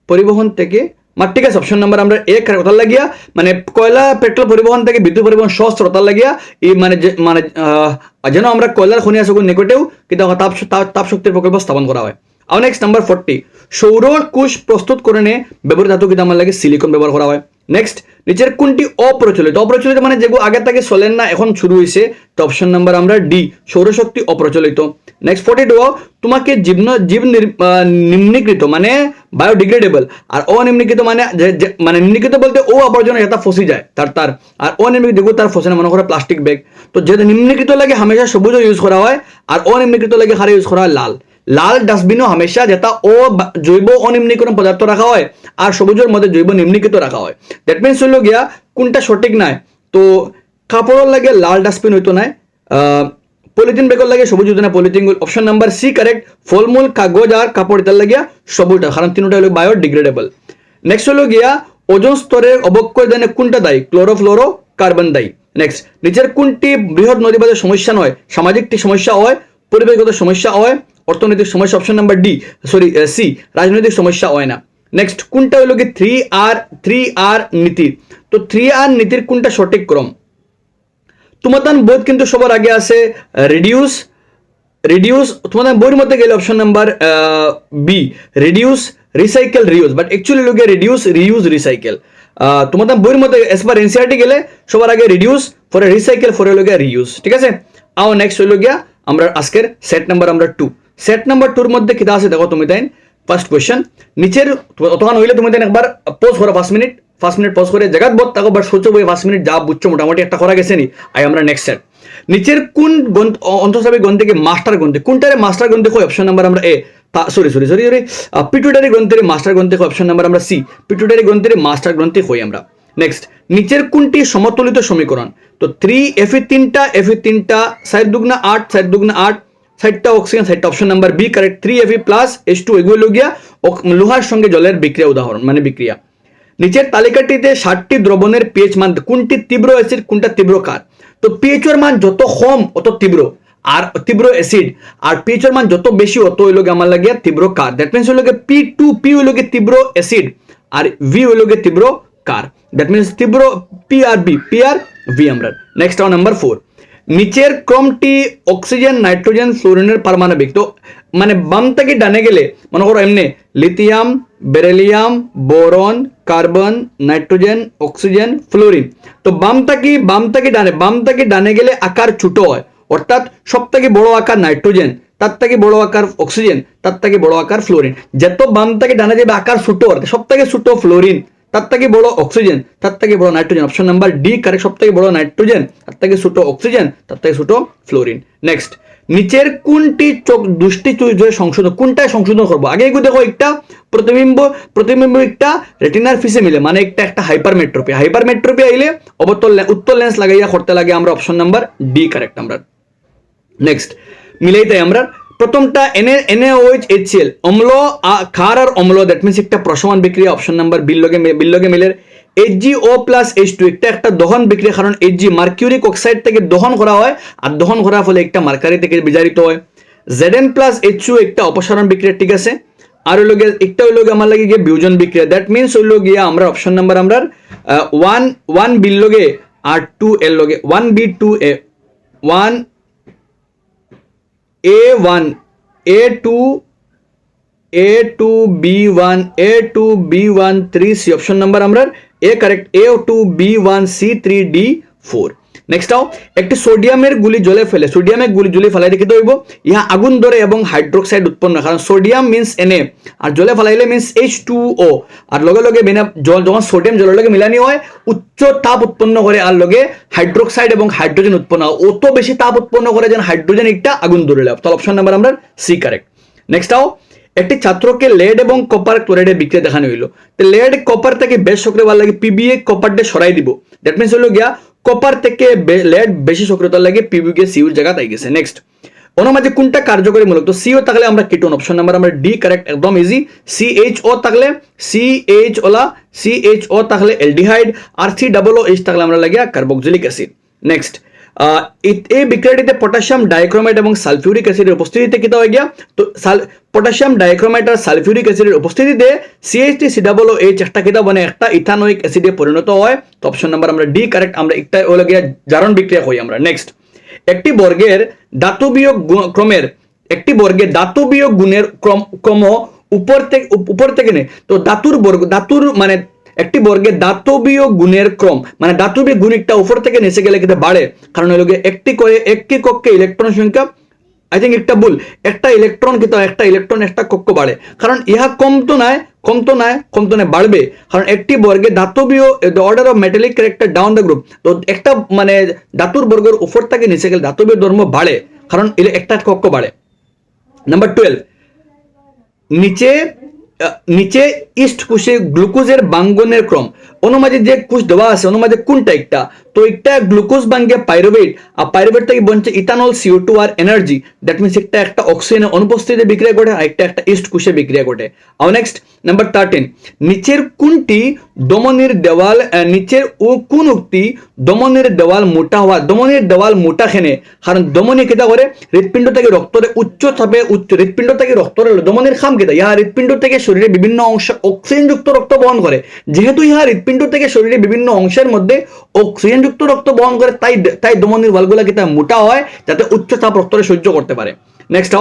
পরিবহন থেকে ঠিক আছে। অপশন নাম্বার আমরা এক ওটার লাগিয়া মানে কয়লা পেট্রোল পরিবহন থেকে বিদ্যুৎ পরিবহন সহজতর ওটার লাগিয়া এই মানে যেন আমরা কয়লার খনি আছে নিকটেও কিন্তু তাপ শক্তির প্রকল্প স্থাপন করা হয়। আর নেক্সট নাম্বার 40 সৌর কোষ প্রস্তুত করে ব্যবহৃত ধাতু কিন্তু আমার লাগে সিলিকন ব্যবহার করা হয়। নেক্সট নিচের কোনটি অপ্রচলিত মানে যেগুলো আগে থেকে চলেন না এখন শুরু হয়েছে, তো অপশন নাম্বার আমরা ডি সৌরশক্তি অপ্রচলিত। নেক্সট 42 তোমাকে নিম্নীকৃত মানে বায়োডিগ্রেডেবল আর অনিম্নীকৃত মানে নিম্নীকৃত বলতে ও আবর্জনা যেটা ফসি যায় তার আর অনিম্নীকৃত যেগুলো তার ফসে না, মনে করো প্লাস্টিক ব্যাগ। তো যেটা নিম্নীকৃত লাগে হামেশা সবুজ ইউজ করা হয় আর অনিম্নীকৃত লাগে হারে ইউজ করা হয় লাল ডাস্টবিনও হামেশা যেটা জৈব অনিম্নীকরণ পদার্থ রাখা হয় আর সবুজের মধ্যে জৈব নিম্নীকৃত রাখা হয়। দ্যাট মিনস হইল গিয়া কোনটা সঠিক নাই, তো কাপড়ের লাগে লাল ডাস্টবিন হইতো নাই, পলিথিন ব্যাগের লাগে সবুজ হইতো না polythene. Option number C correct, ফলমূল কাগজ আর কাপড় এটার লাগিয়া সবুজটা, কারণ তিনটা হলো বায়োডিগ্রেডেবল। নেক্সট হলো গিয়া ওজোন স্তরের অবক্ষয় দানে কোনটা দায়ী, ক্লোরোফ্লোরো কার্বন দায়ী। নেক্সট নিচের কোনটি বৃহৎ নদীবাদের সমস্যা নয়, সামাজিক সমস্যা হয়, পরিবেশগত সমস্যা হয়, অর্থনৈতিক সমস্যা। অপশন নাম্বার সি রাজনৈতিক সমস্যা হয় না। নেক্সট কোনটা হলো কি 3R নীতি, তো 3R নীতির কোনটা সঠিক ক্রম। তোমাদের বোধ কিন্তু সবার আগে আছে রিডিউস তোমাদের বইয়ের মধ্যে গেলে option number B reduce recycle reuse, but actually লোকে রিডিউস রিউজ রিসাইকেল। তোমাদের বইয়ের মধ্যে এস পার এনসিআরটি গেলে সবার আগে রিডিউস পরে রিসাইকেল পরে হলো গিয়া রিউজ, ঠিক আছে। আও নেক্সট হলো গিয়া আমরা আজকের সেট নাম্বার আমরা 2 সেট নাম্বার 2 মধ্যে কিতা আছে দেখো তুমি তাই। ফার্স্ট কোয়েশ্চন নিচের অতখান হইলে তুমি তাই একবার পজ করো 5 মিনিট পজ করে জায়গা বত তাকে বার সোচো বই 5 মিনিট যা বুঝছো মোটামুটি একটা করা গেছে নি। আই আমরা নেক্সট সেট নিচের কোন অন্তঃস্রাবী গ্রন্থিকে মাস্টার গ্রন্থি, কোনটারে মাস্টার গ্রন্থি হয় অপশন নাম্বার আমরা এ সরি পিটুইটারি গ্রন্থির মাস্টার গ্রন্থি হয় অপশন নাম্বার আমরা সি পিটুইটারি গ্রন্থির মাস্টার গ্রন্থি হই আমরা। নেক্সট নিচের কোনটি সমতুলিত সমীকরণ, তো 3Fe 3টা 4 দুগুণা 8 4 দুগুণা 8 সাইডটা অক্সিজেন সাইডটা option number B correct. 3Fe plus H2 এগুলো গিয়া লোহার সঙ্গে জলের বিক্রিয়া উদাহরণ মানে বিক্রিয়া। নিচের তালিকাটিতে 7টি দ্রবণের পিএইচ মান কোনটি তীব্র অ্যাসিড কোনটা তীব্র ক্ষার, তো পিএইচ এর মান যত কম অত তীব্র আর তীব্র অ্যাসিড আর পিএইচ এর মান যত বেশি অত হইল গিয়ে আমার লাগিয়া তীব্র ক্ষার। দ্যাট মিনস হইল গিয়ে P হইল গিয়ে তীব্র অ্যাসিড আর ভি হইল গিয়ে তীব্র ক্ষার। দ্যাট মিনস তীব্র PRV আমরা। নেক্সট নাম্বার 4 নিচের ক্রমটি অক্সিজেন নাইট্রোজেন ফ্লোরিনের পারমাণবিক, তো মানে বাম থেকে ডানে গেলে মনে করো এমনি lithium beryllium boron carbon nitrogen oxygen fluorine, তো বাম থেকে ডানে গেলে আকার ছোট হয়, অর্থাৎ সব থেকে বড় আকার নাইট্রোজেন, তার থেকে বড় আকার অক্সিজেন, তার থেকে বড় আকার ফ্লোরিন। যত বাম থেকে ডানে যাবে আকার ছোট, সব থেকে ছোট ফ্লোরিন, তার থেকে বড় অক্সিজেন, তার থেকে বড় nitrogen. Option number D correct, সব থেকে বড় নাইট্রোজেন, তার থেকে ছোট অক্সিজেন, তার থেকে ছোট ফ্লোরিন। নেক্সট নিচের কোনটি দৃষ্টি সংশোধন, কোনটায় সংশোধন করবো আগে এগুলো দেখো, একটা প্রতিবিম্ব একটা রেটিনার ফিসে মিলে মানে একটা হাইপারমেট্রোপি আইলে উত্তর লেন্স লাগাইয়া করতে লাগে আমরা। অপশন নাম্বার ডি কারেক্ট আমরা। নেক্সট মিলাইতে আমরা প্রথমটা NaOH HCl অম্ল ক্ষার আর অম্ল, দ্যাট মিনস একটা প্রশমন বিক্রিয়া। অপশন নাম্বার বিল্লগে মিলের HgO প্লাস H2 একটা দহন বিক্রিয়া, কারণ Hg মার্কিউরিক অক্সাইড থেকে দহন করা হয় আর দহন করার ফলে একটা মার্কারি থেকে বিজারিত হয়। Zn প্লাস H2 একটা অপসারণ বিক্রিয়া, ঠিক আছে। আর হইল গিয়ে একটা হইল গিয়ে আমার লাগে গিয়ে বিয়োজন বিক্রিয়া, দ্যাট মিনস হইল গিয়া আমরা অপশন নাম্বার আমরা 1 বিল্লগে আর 2 এর লগে 1B2A 1A1 A2B1 A2B1 3C option number আমরা A correct A2B1 C3D4। Next আও একটি সোডিয়ামের গুলি জলে ফেলাই রেখে হইব, ইহা আগুন ধরে এবং হাইড্রোক্সাইড উৎপন্ন, কারণ সোডিয়াম মিনস Na আর জলে ফেলাইলে মিনস H2O আর লগে লগে জল যখন সোডিয়াম জলের লগে মিলানি হয় উচ্চ তাপ উৎপন্ন করে আর লগে হাইড্রোক্সাইড এবং হাইড্রোজেন উৎপন্ন হয়, অত বেশি তাপ উৎপন্ন করে যেন হাইড্রোজেন একটা আগুন ধরে লেব, তাহলে অপশন নাম্বার আমরা সি কারেক্ট। নেক্সট আও একটি ছাত্রকে লেড এবং কপার ক্লোরাইডের বিক্রিয়া দেখানো হইলো, তো লেড কপার থেকে বেশ সক্রিয় লাগে পিবিএ কপারটা সরাই দিব, দ্যাট মিনস হলো গিয়া কপার থেকে লেড বেশি সক্রিয়তা লাগে পিবি কে সিউর জায়গা তাই গেছে। নেক্সট, অনুমাঝে কোনটা কার্যকরীমূলক, তো সিও থাকলে আমরা কিটোন, অপশন নাম্বার আমরা ডি কারেক্ট, একদম ইজি। সিএইচও থাকলে সিএইচও থাকলে এলডিহাইড, আর COOH থাকলে আমরা লাগিয়া কার্বক্সিলিক অ্যাসিড। নেক্সট, এই বিক্রিয়াটিতে পটাশিয়াম ডাইক্রোমেট এবং সালফিউরিক অ্যাসিডের উপস্থিতিতে কিতা হয়ে গিয়া, তো পটাশিয়াম ডাইক্রোমেট আর সালফিউরিক অ্যাসিডের উপস্থিতিতে CH3COOH একটা কিতা বনে একটা ইথানোইক অ্যাসিডে পরিণত হয়, তো অপশন নাম্বার আমরা ডি কারেক্ট, আমরা একটা হলো গিয়া জারণ বিক্রিয়া হই আমরা। নেক্সট, একটি বর্গের দাতবীয় ক্রমের গুণের ক্রম উপর থেকে নেই, তো ধাতুর মানে একটি বর্গের দাতবীয় গুণের ক্রম মানে দাতবীয় গুণিকটা উপর থেকে নিচে গেলে কিন্তু বাড়ে, কারণ হলো একটি কক্ষে ইলেকট্রন সংখ্যা, আই থিঙ্ক একটা ভুল, একটা ইলেকট্রন একটা কক্ষ বাড়ে, কারণ ইহা কমতো নয় বাড়বে, কারণ একটি বর্গে দাতবীয় order of metallic character down the group, তো একটা মানে ধাতুর বর্গের উপর থেকে নিচে গেলে দাতবীয় ধর্ম বাড়ে, কারণ একটা কক্ষ বাড়ে। নাম্বার 12, নিচে ইস্ট কোষে গ্লুকোজের বাঙ্গনের ক্রম, অনুমাঝে যে কোষ দেওয়া আছে অনুমাঝে কোনটা একটা, তো একটা গ্লুকোজ বাঙ্গে পাইরুভেট, আর পাইরুভেট থেকে বনছে ইথানল CO2 আর এনার্জি, দ্যাট মিনস একটা অক্সিজেনের অনুপস্থিতিতে বিক্রিয়া ঘটে আর একটা ইস্ট কোষে বিক্রিয়া ঘটে। আর নেক্সট নাম্বার 13, নিচের কোনটি দমনের দেওয়াল কোন উক্তি দমনের দেওয়াল মোটা খেনে, কারণ দমনে কেটা করে হৃৎপিণ্ড থেকে রক্তরে হৃৎপিণ্ড থেকে রক্তরে দমনের খাম কেটা, ইহা হৃৎপিণ্ড থেকে শরীরের বিভিন্ন অংশ অক্সিজেনযুক্ত রক্ত বহন করে, যেহেতু ইহা হৃৎপিণ্ড থেকে শরীরের বিভিন্ন অংশের মধ্যে অক্সিজেনযুক্ত রক্ত বহন করে, তাই দমনের ওয়ালগুলা কেটা মোটা হয় যাতে উচ্চ চাপ রক্তরে সহ্য করতে পারে। নেক্সট,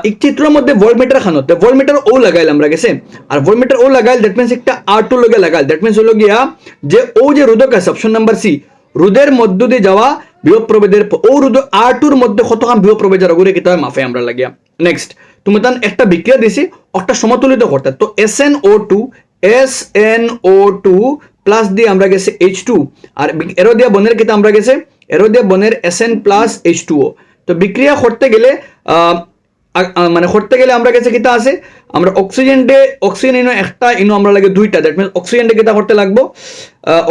এই চিত্রের মধ্যে ভোল্টমিটার খানো, তো ভোল্টমিটার ও লাগাইল আমরা গেছে, আর ভোল্টমিটার ও লাগাইল দ্যাট মিনস একটা R2 লগে লাগাইল, দ্যাট মিনস হলো গিয়া যে ও যে রোধক আছে অপশন নাম্বার সি, রোধের মধ্য দিয়ে যাওয়া বিভব প্রভেদের ও রোধ R2 এর মধ্যে কতখান বিভব প্রভেদ যারা করে কিতা মাফে আমরা লাগিয়া। নেক্সট, তুমি তান একটা বিক্রিয়া দিছি একটা সমতুলিত করতে, তো SNO2 প্লাস দিয়ে আমরা গেছে H2, আর এরো দিয়া বনের কিতা আমরা গেছে SN প্লাস H2O, তো বিক্রিয়া করতে গেলে আমরা গেছে কিতা আছে, আমরা অক্সিজেন ইনো একটা ইনো আমরা লাগে দুইটা, দ্যাট মিনস অক্সিজেন কিতা করতে লাগবো,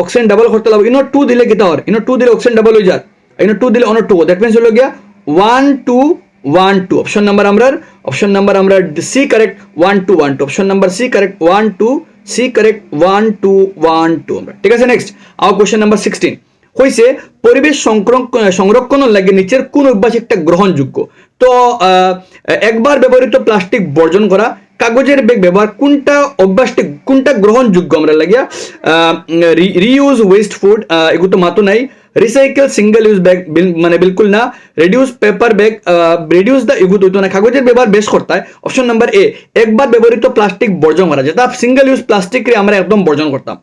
অক্সিজেন ডাবল করতে লাগবো, ইনো 2 দিলে কিতা হয়, ইনো 2 দিলে অক্সিজেন ডাবল হয়ে যায়, ইনো 2 দিলে অন্য 2, দ্যাট মিনস হলো গিয়া 1 2 1 2, অপশন নাম্বার আমরা C correct 1 2 1 2, option number C correct 1 2 C correct 1 2 1 2 আমরা, ঠিক আছে। নেক্সট, আওয়ার কোশ্চেন নাম্বার 16 হইছে পরিবেশ সংরক্ষণের লাগে নিচের কোন অভ্যাস একটা গ্রহণযোগ্য, তো একবার ব্যবহৃত প্লাস্টিক বর্জন করা, কাগজের ব্যাগ ব্যবহার, কোনটা গ্রহণযোগ্য আমরা লাগিয়া, রিইউজ ওয়েস্ট ফুড এগুলো তো মাতো নাই, রিসাইকেল সিঙ্গেল ইউজ ব্যাগ মানে বিলকুল না, reduce paper bag reduce the এগুলো তো না, কাগজের ব্যবহার বেশ করতে হয়, অপশন নাম্বার এ একবার ব্যবহৃত প্লাস্টিক বর্জন করা, যেটা সিঙ্গেল ইউজ প্লাস্টিক আমরা একদম বর্জন করতাম।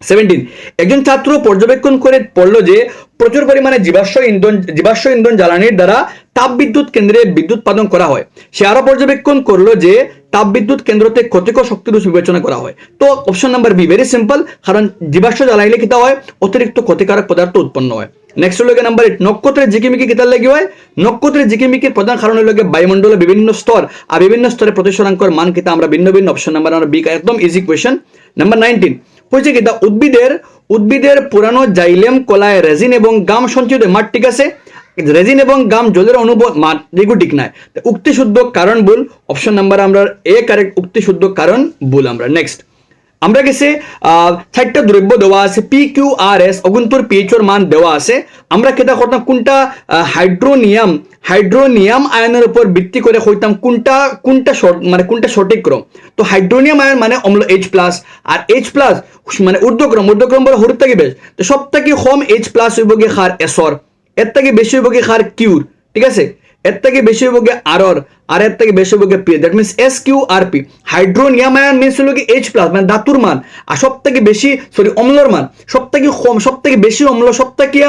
17, একজন ছাত্র পর্যবেক্ষণ করে পড়লো যে প্রচুর পরিমাণে জীবাশ্ম ইন্ধন জ্বালানির দ্বারা তাপবিদ্যুৎ কেন্দ্রে বিদ্যুৎ উৎপাদন করা হয়, সে আরো পর্যবেক্ষণ করলো যে তাপবিদ্যুৎ কেন্দ্রতে ক্ষতিকর শক্তির বিবেচনা করা হয়, তো option number be very simple, কারণ জীবাশ্ম জ্বালানিলে কিতা হয় অতিরিক্ত ক্ষতিকারক পদার্থ উৎপন্ন হয়। নেক্সট হলো নাম্বার 8, নক্ষত্রের ঝিকিমিকি কিতার লাগি হয়, নক্ষত্রের ঝিকিমিকির প্রধান কারণ হলো বায়ুমণ্ডলের বিভিন্ন স্তর আর বিভিন্ন স্তরে প্রতিসরাঙ্কর মান কিতা আমরা ভিন্ন ভিন্ন, অপশন নাম্বার আমরা বি, একদম ইজি কোয়েশ্চেন। নাম্বার 19 হয়েছে কিতা উদ্ভিদের পুরানো জাইলেম কলায় রেজিন এবং গাম সঞ্চিত মাঠ, ঠিক আছে, রেজিন এবং গাম জলের অনুভব মাঠ এগুলো ঠিক নাই, উক্তি শুদ্ধ কারণ ভুল, অপশন নাম্বার আমরা এ কারেক্ট, উক্তি শুদ্ধ কারণ ভুল আমরা। নেক্সট, আমরা গেছে 4টা দ্রব্য দেওয়া আছে PQRS অগুন্তর pH মান দেওয়া আছে, আমরা কেটা করতাম কোনটা হাইড্রোনিয়াম আয়নের উপর ভিত্তি করে হইতাম কোনটা সঠিক ক্রম, তো হাইড্রোনিয়াম আয়ন মানে অম্ল H+, আর H+ মানে ঊর্ধ্বক্রম বলে হরুর থেকে বেশ, তো সব থেকে কম H+ হইব গিয়ে খার এসর, এর থেকে বেশি হইব গিয়ে খার কিউর, ঠিক আছে, এর থেকে বেশি হইব গিয়ে আরর, আর এর থেকে বেশি হইব গিয়ে P, that means SQRP। Hydronium ion means হলো কি H+ মানে ধাতুর মান, আর সব থেকে বেশি অম্লর মান সব থেকে কম, সব থেকে বেশি অম্ল সব থেকে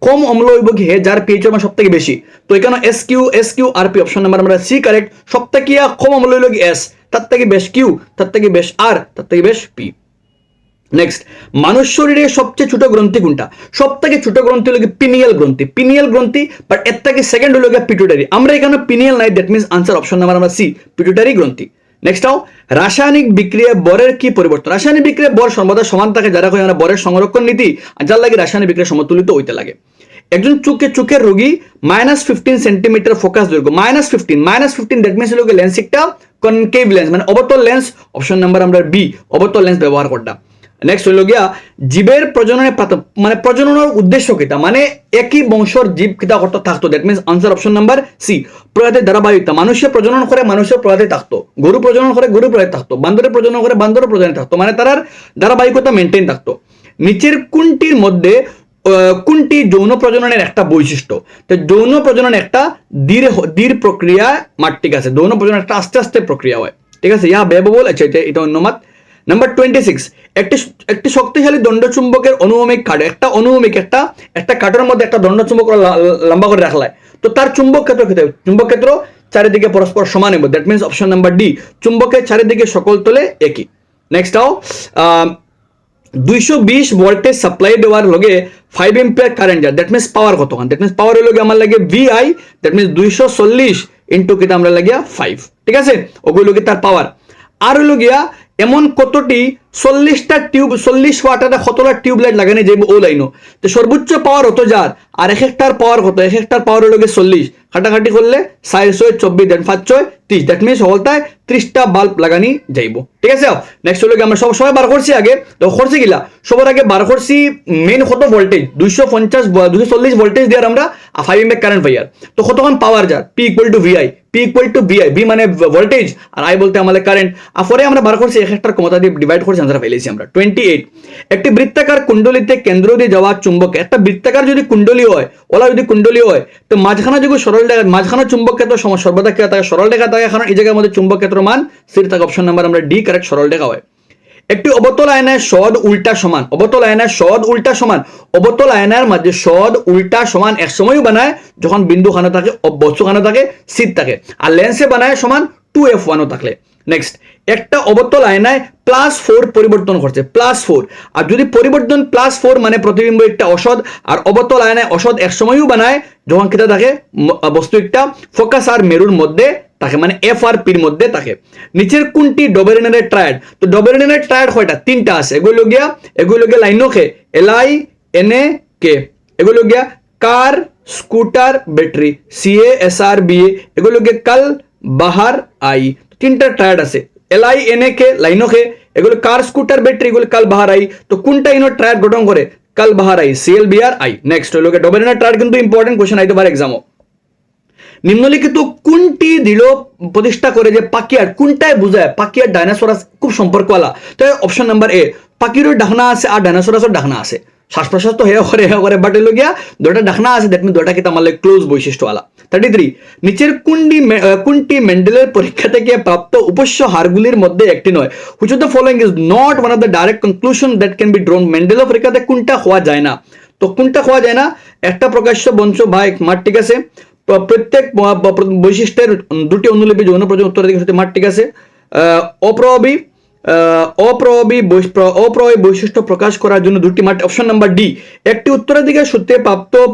কম অম্ল হইব কি যার pH মান সব থেকে বেশি, তো এখানে SQRP অপশন নাম্বার আমরা সি কারেক্ট, সব থেকে কম অম্ল হইল কি S, তার থেকে বেশ কিউ, তার থেকে বেশ আর, তার থেকে বেশ পি। নেক্সট, মানুষ শরীরে সবচেয়ে ছোট গ্রন্থি কোনটা? সব থেকে ছোট গ্রন্থি হলো পিনিয়াল গ্রন্থি, পিনিয়াল গ্রন্থি, বাট এর থেকে সেকেন্ড হলো পিটুটারি। আমরা এখানে পিনিয়াল নাই, that means answer option number আমরা সি, পিটুটারি গ্রন্থি। নেক্সট আও, রাসায়নিক বিক্রিয়ায় বরের কি পরিবর্তন? রাসায়নিক বিক্রিয়ায় বর সর্বদা সমান থাকে, যারা কই আমরা বরের সংরক্ষণ নীতি, আর যার লাগে রাসায়নিক বিক্রিয়া সমতুলিত হইতে লাগে। একজন চোখের রোগী -15 সেন্টিমিটার ফোকাস দৈর্ঘ্য, -15 দ্যাট মিনস হলো লেন্সিকটা কনকেভ লেন্স, মানে অবতল লেন্স, অপশন নাম্বার আমরা বি, অবতল লেন্স ব্যবহার করটা। নেক্সট হইল গিয়া জীবের প্রজননে মানে প্রজননের উদ্দেশ্য কিতা, মানে একই বংশর জীব কিতা করতে থাকতো, that means answer option number C, প্রজাতির ধারাবাহিকতা। মানুষের প্রজনন করে মানুষের প্রজাতি থাকতো, গরু প্রজনন করে গরু প্রজাতি থাকতো, বান্দরের প্রজনন করে বান্দরের প্রজাতি থাকতো, মানে তার ধারাবাহিকতা মেনটেন থাকতো। নিচের কোনটির মধ্যে কোনটি যৌন প্রজননের একটা বৈশিষ্ট্য? তো যৌন প্রজনন একটা ধীর প্রক্রিয়া, মাঠ ঠিক আছে, যৌন প্রজনন একটা আস্তে আস্তে প্রক্রিয়া হয়, ঠিক আছে, ইয়া ব্যয়বহুল, আচ্ছা এটা অন্য মাত। নাম্বার 26, একটি শক্তিশালী দণ্ডচুম্বকের অনুভূমিক কাঠ, একটা অনুভূমিক একটা কাঠের মধ্যে একটা দণ্ডচুম্বক লম্বা করে রাখলায়, তো তার চুম্বক ক্ষেত্র কি? চুম্বক ক্ষেত্র চারিদিকে পরস্পর সমান হবে, that means option number D, চুম্বকের চারিদিকে সকল তলে একই। নেক্সট আও, 220 ভোল্টেজ সাপ্লাই দেওয়ার লগে 5 এম্পিয়ার কারেন্ট যায়, দ্যাট মিনস পাওয়ার কত? দ্যাট মিনস পাওয়ার হলো আমার লাগে VI, দ্যাট মিনস 240 ইন্টু কিতা আমরা লাগিয়া 5, ঠিক আছে, ওগুলো কি তার পাওয়ার। আর হলো গিয়া এমন কতটি 40টা টিউব, 40 ওয়াটের কতটা টিউবলাইট লাগানো যাইব ও লাইনও, তো সর্বোচ্চ পাওয়ার হতো যার, আর এক একটার পাওয়ার কত? এক একটার পাওয়ার হলো 40, খাটাখাটি করলে 424 দেন 530, দ্যাট মিনস হলতায় 30টা বাল্ব লাগানি যাইব, ঠিক আছে। নেক্সট হলো আমরা সবাই বার করছি আগে, তো করছি গিলা সবার আগে বার করছি মেইন কত ভোল্টেজ, 240 ভোল্টেজ দিয়ে আমরা 5 এম্পিয়ার কারেন্ট পাইয়ার, তো কতক্ষণ পাওয়ার যার, P equal to VI, P equal to VI, V মানে ভোল্টেজ আর I বলতে আমাদের কারেন্ট, আর পরে আমরা বার করছি এক একটার ক্ষমতা দিয়ে ডিভাইড করছি, আনসার পেয়েছি আমরা 28। একটি বৃত্তাকার কুণ্ডলিতে কেন্দ্র দিয়ে যাওয়া চুম্বক, একটা বৃত্তাকার যদি কুণ্ডলী হয়, ওলা যদি কুণ্ডলী হয়, তো মাঝখানে যদি সরল রেখা, মাঝখানে চুম্বক ক্ষেত্র সর্বদা কি থাকে? সরল রেখা থাকে, কারণ এই জায়গার মধ্যে চুম্বক ক্ষেত্র মান স্থির থাকে, অপশন নাম্বার আমরা ডি কারেক্ট, সরল রেখা হয়। একটি অবতল আয়নার সদ উল্টা সমান, অবতল আয়নার সদ উল্টা সমান, অবতল আয়নার মাঝে সদ উল্টা সমান এক সময়ও বানায় যখন বিন্দু খানো থাকে, বস্তু খানো থাকে, স্থির থাকে, আর লেন্সে বানায় সমান 2f1ও থাকলে। নেক্সট, একটা অবতল আয়নায় +4 পরিবর্তন করছে, +4, আর যদি পরিবর্তন +4 মানে প্রতিবিম্ব একটা অসৎ, আর অবতল আয়নায় অসৎ এক সময়ও বানায় যখন কিটা থাকে বস্তু একটা ফোকাস আর মেরুর মধ্যে থাকে, মানে এফ আর পির মধ্যে থাকে। নিচের কোনটি ডবেরিনের ট্রায়াড? তো ডবেরিনের ট্রায়াড কয়টা? 3টা আছে, এগুলো গিয়া লাইনকে LI NA K, এগুলো গিয়া car, scooter, battery, CA SR BA, এগুলো গিয়া কাল, বাহার, I, 3টা ট্রায়াড আছে, LI NA K লাইনকে, এগুলো কার, স্কুটার, ব্যাটারি, এগুলো কাল, বাহার, I, তো কোনটা ইনো ট্রায়াড গঠন করে? কাল, বাহার, I, CLBR I। নেক্সট হলো ডবেরিনের ট্রায়াড কিন্তু ইম্পর্টেন্ট কোশ্চেন আইতে পারে এক্সামও। নিম্নলিখিত কোনটি দৃঢ় প্রতিষ্ঠা করে যে পাকিয়ার, কোনটায় বুঝায় পাকিয়ার ডাইনোসরাস খুব সম্পর্কওয়ালা? তো অপশন নাম্বার এ, পাখিরও ডাকনা আছে আর ডাইনোসরাসও ডাকনা আছে, শ্বাস প্রশ্বাস তো হেয়া করে বাট এলো গিয়া দুটা ডাকনা আছে, দ্যাট মিন দুটা কি তামালে ক্লোজ বৈশিষ্ট্যওয়ালা। 33, নিচের কোনটি মেন্ডেলের পরীক্ষা থেকে প্রাপ্ত উপস্য হারগুলির মধ্যে একটি নয়? Which of the following is not one of the direct conclusion that can be drawn? মেন্ডেলের পরীক্ষাতে কোনটা হওয়া যায় না? তো কোনটা হওয়া যায় না? একটা প্রকাশ্য বংশ বা এক মাঠ, ঠিক আছে, প্রত্যেক বৈশিষ্ট্যের দুটি অনুলিপি যৌন প্রজনন উত্তরাধিকার মাঠ, ঠিক আছে, অপ্রভাবী বৈশিষ্ট্য প্রকাশ করার জন্য দুটি মাঠ, অপশন নাম্বার ডি। একটি উত্তরাধিকার সূত্রে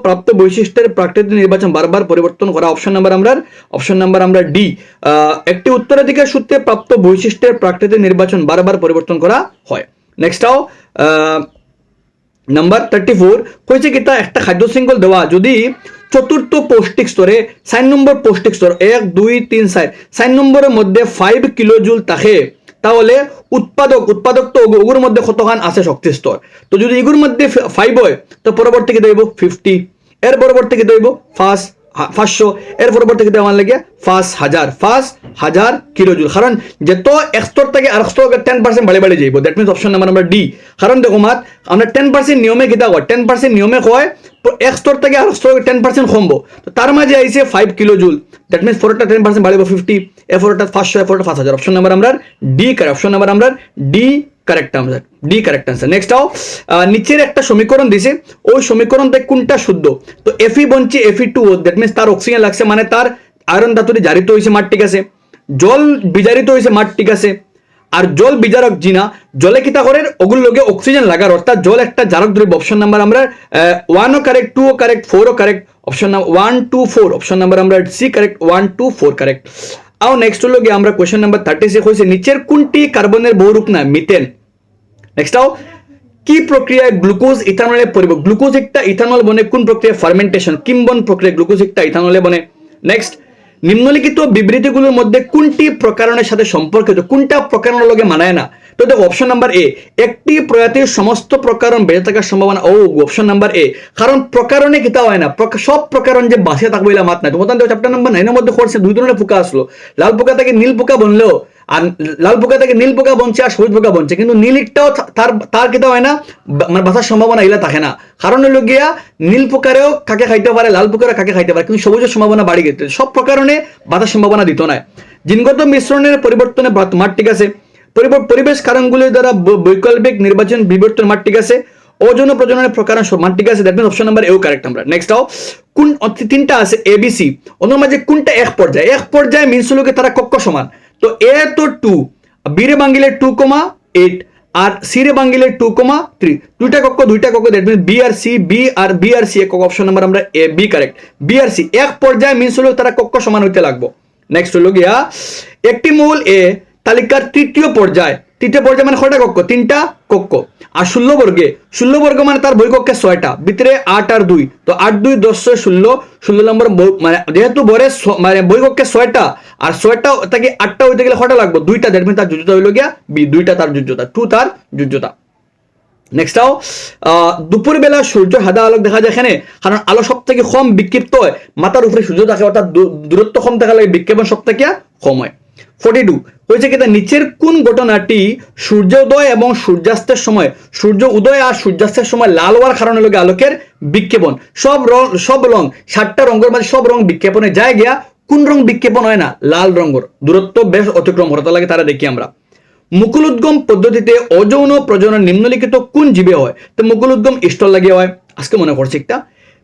প্রাপ্ত বৈশিষ্ট্যের প্রাকৃতিক নির্বাচন বারবার পরিবর্তন করা, অপশন নাম্বার আমরা ডি। একটি উত্তরাধিকার সূত্রে প্রাপ্ত বৈশিষ্ট্যের প্রাকৃতিক নির্বাচন বারবার পরিবর্তন করা হয়। নেক্সট আও নাম্বার 34, কইছে কি তা একটা খাদ্য শৃঙ্খল দেওয়া যদি চতুর্থ পৌষ্টিক স্তরে 4 নম্বর পৌষ্টিক স্তর 1 2 3 4 নম্বরের মধ্যে 5 কিলোজুল থাকে, তাহলে উৎপাদক তো ওগুর মধ্যে কতখান আছে শক্তি স্তর? তো যদি এগুর মধ্যে 5 হয়, তো পরবর্তী কি দেব 50, এর পরবর্তী কি দেব 500, এর পরবর্তী কি দেওয়ার লাগে 5000 কিলোজুল, কারণ যত এক স্তর থেকে আর স্তর 10% বাড়ি যাইব, that means option number D. কারণ দেখো মাত আমরা 10% নিয়মে কিতা হয়, 10% নিয়মে হয় এক স্তর থেকে আর স্তর 10% কমবো, তো তার মাঝে আইছে 5 কিলোজুল, দ্যাট মিনস ফোরটা 10% বাড়িব 50, এ ফোরটা 500, এ ফোরটা 5000, অপশন নাম্বার আমরা ডি কারেক্ট, অপশন নাম্বার আমরা D correct answer, D correct answer. Next আও নিচের একটা সমীকরণ দিছে, ওই সমীকরণ থেকে কোনটা শুদ্ধ? তো Fe বনছে Fe2, দ্যাট মিনস তার অক্সিজেন লাগছে, মানে তার আয়রন ধাতুটি জারিত হয়েছে মাঠ, ঠিক আছে, জল বিজারিত হয়েছে মাঠ, ঠিক আছে, আর জল বিজারক জিনা জলে কিতা করে ওগুলো লগে অক্সিজেন লাগার অর্থাৎ জল একটা জারক দ্রব্য অপশন নাম্বার আমরা 1ও কারেক্ট 2ও কারেক্ট 4ও correct option number 1 2 4 option number আমরা সি কারেক্ট 1 2 4 কারেক্ট আও নেক্সট হলো গিয়ে আমরা কোশ্চেন নাম্বার 36 হইছে নিচের কোনটি কার্বনের বহুরূপ না মিথেন নেক্সট আও কি প্রক্রিয়ায় গ্লুকোজ ইথানলে পরিব গ্লুকোজ একটা ইথানল বনে কোন প্রক্রিয়া ফার্মেন্টেশন কিম্বন প্রক্রিয়া গ্লুকোজ একটা ইথানলে বনে নেক্সট নিম্নলিখিত বিবৃতিগুলোর মধ্যে কোনটি প্রকারণের সাথে সম্পর্কিত কোনটা প্রকারণের লগে মানায় না তো দেখো অপশন নাম্বার এ একটি প্রজাতির সমস্ত প্রকারণ বেঁচে থাকার সম্ভাবনা ও অপশন নাম্বার এ কারণ প্রকারণে কিতা হয় না সব প্রকারণ যে বাঁচে থাকবে এলা মাত নাই তোমার চ্যাপ্টার নাম্বার 9 এর মধ্যে করছে দুই ধরনের পোকা আসলো লাল পোকা থেকে নীল পোকা বনলেও আর লাল পোকা থেকে নীল পোকা বনছে আর সবুজ পোকা বনছে কিন্তু নীল একটাও তার কিতা হয় না মানে বাঁচার সম্ভাবনা এলা থাকে না কারণ হলো গিয়া নীল পোকারেও কাকে খাইতে পারে লাল পোকারেও কাকে খাইতে পারে কিন্তু সবুজের সম্ভাবনা বাড়ি গেছে সব প্রকারণে বাঁচার সম্ভাবনা দিত না জিনগত মিশ্রণের পরিবর্তনে মাঠ ঠিক আছে পরিবেশ কারণগুলির দ্বারা বৈকল্পিক নির্বাচন বিবর্তন মাঠ ঠিক আছে ওজন প্রজননের প্রকারণ মাঠ ঠিক আছে দ্যাট মিন্স অপশন নাম্বার এও কারেক্ট আমরা নেক্সট আও কোন তিনটা আছে এবিসি ওদের মাঝে কোনটা এক পর্যায়ে মিনস হলো কি তারা কক্ষ সমান তো এ তো 2 বি রে বাঙ্গিলে 2,8 আর সি রে বাঙ্গিলে 2,3 দুইটা কক্ষ দ্যাট মিন্স বি আর সি একক অপশন নাম্বার আমরা এ বি কারেক্ট বি আর সি এক পর্যায়ে মিনস হলো তারা কক্ষ সমান হইতে লাগবো নেক্সট হলো গিয়া একটি মূল এ তালিকার তৃতীয় পর্যায় মানে কয়টা কক্ষ 3টা কক্ষ আর 16 বর্গ মানে তার বৈকক্ষে 6টা ভিতরে 8 আর 2 তো 8 2 10 16 নম্বর মানে যেহেতু বরে মানে বৈকক্ষে 6টা আর 6টা তাকে 8টা হইতে গেলে কয়টা লাগবে 2টা দ্যাট মিন্স তার যোজ্যতা হইল গিয়া বি 2টা তার যোজ্যতা 2 তার যোজ্যতা নেক্সট আও দুপুর বেলা সূর্য সাদা আলোক দেখা যায় এখানে কারণ আলো সব থেকে কম বিক্ষিপ্ত হয় মাথার উপরে সূর্য থাকে অর্থাৎ দূরত্ব কম থাকা লাগে বিক্ষেপণ সব থেকে কম হয় 42 হয়েছে কি নিচের কোন ঘটনাটি সূর্যোদয় এবং সূর্যাস্তের সময় সূর্য উদয় আর সূর্যাস্তের সময় লাল হওয়ার কারণে লগে আলোকের বিক্ষেপণ সব রং 7টা রঙের মাঝে সব রং বিক্ষেপণে যায় গিয়া কোন রং বিক্ষেপণ হয় না লাল রঙের দূরত্ব বেশ অতিক্রম হতে লাগে তারা দেখি আমরা মুকুল উদ্গম পদ্ধতিতে অযৌন প্রজনন নিম্নলিখিত কোন জীবে হয় তো মুকুল উদ্গম স্টল লাগিয়ে হয় আজকে মনে করছি একটা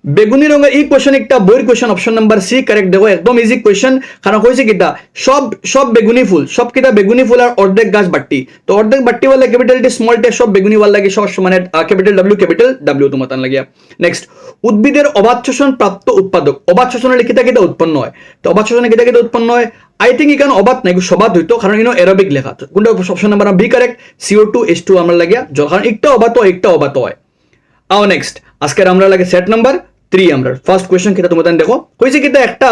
বেগুনি রঙের এই কোয়েশ্চন একটা বইয়ের question option number C correct দেখো একদম ইজি কোয়েশ্চন কারণ হয়েছে কিটা সব বেগুনি ফুল সব কিটা বেগুনি ফুল আর অর্ধেক গাছ বাট্টি তো অর্ধেক বাট্টি वाला ক্যাপিটাল টি স্মল টি সব বেগুনি वाला লাগে সব মানে ক্যাপিটাল ডব্লিউ তোমার তান লাগিয়া নেক্সট উদ্ভিদের অবাধ শোষণ প্রাপ্ত উৎপাদক অবাধ শোষণের কিটা উৎপন্ন হয় তো অবাধ শোষণে কিটা উৎপন্ন হয় আই থিঙ্ক এখানে অবাধ নাই সবাদ হইতো কারণ ইনো অ্যারোবিক লেখা কোনটা option number B correct CO2 H2 আমরা লাগিয়া জল কারণ একটা অবাধ হয় আও নেক্সট আজকের আমরা লাগে সেট নাম্বার 3 আমরা ফার্স্ট কোশ্চেন কিটা তোমাদের দেখো কইছে কিটা একটা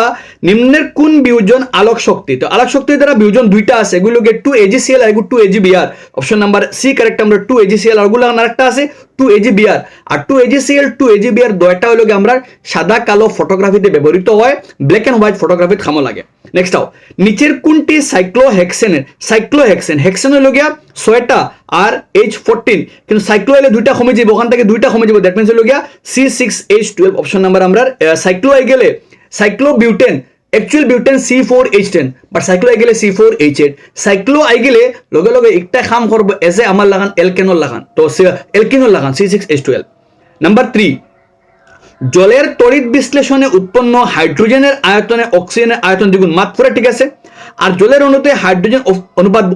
নিম্নের কোন বিয়োজন আলোক শক্তি তো আলোক শক্তির দ্বারা বিয়োজন দুইটা আছে এগুলোকে 2AgCl আর 2AgBr option number C correct আমরা 2AgCl আর গুলো আরেকটা আছে 2AgBr আর 2AgCl 2AgBr দুইটা হলো আমরা সাদা কালো ফটোগ্রাফিতে ব্যবহৃত হয় ব্ল্যাক এন্ড হোয়াইট ফটোগ্রাফিতে কামে লাগে নেক্সট আও নিচের কোনটি সাইক্লোহেক্সেন হেক্সেন হলো গিয়া 6টা আর H14 কিন্তু সাইক্লো হলে দুইটা কমে যাবে ওখান থেকে দুইটা কমে যাবে দ্যাট মিন্স হলো গিয়া C6H12 অপশন নাম্বার আমরা সাইক্লো আই গেলে cyclobutane actual butane C4H10 but cyclo I গেলে C4H8 সাইক্লো আই গেলে লগে একটা কাম করব এজে আমার লাগান এলকেনল লাগান তো এলকেনল লাগান C6H12 নাম্বার 3 জলের তড়িৎ বিশ্লেষণে উৎপন্ন হাইড্রোজেনের আয়তনে অক্সিজেনের আয়তন দ্বিগুণ মাত্র ঠিক আছে আর জলের অণুতে হাইড্রোজেন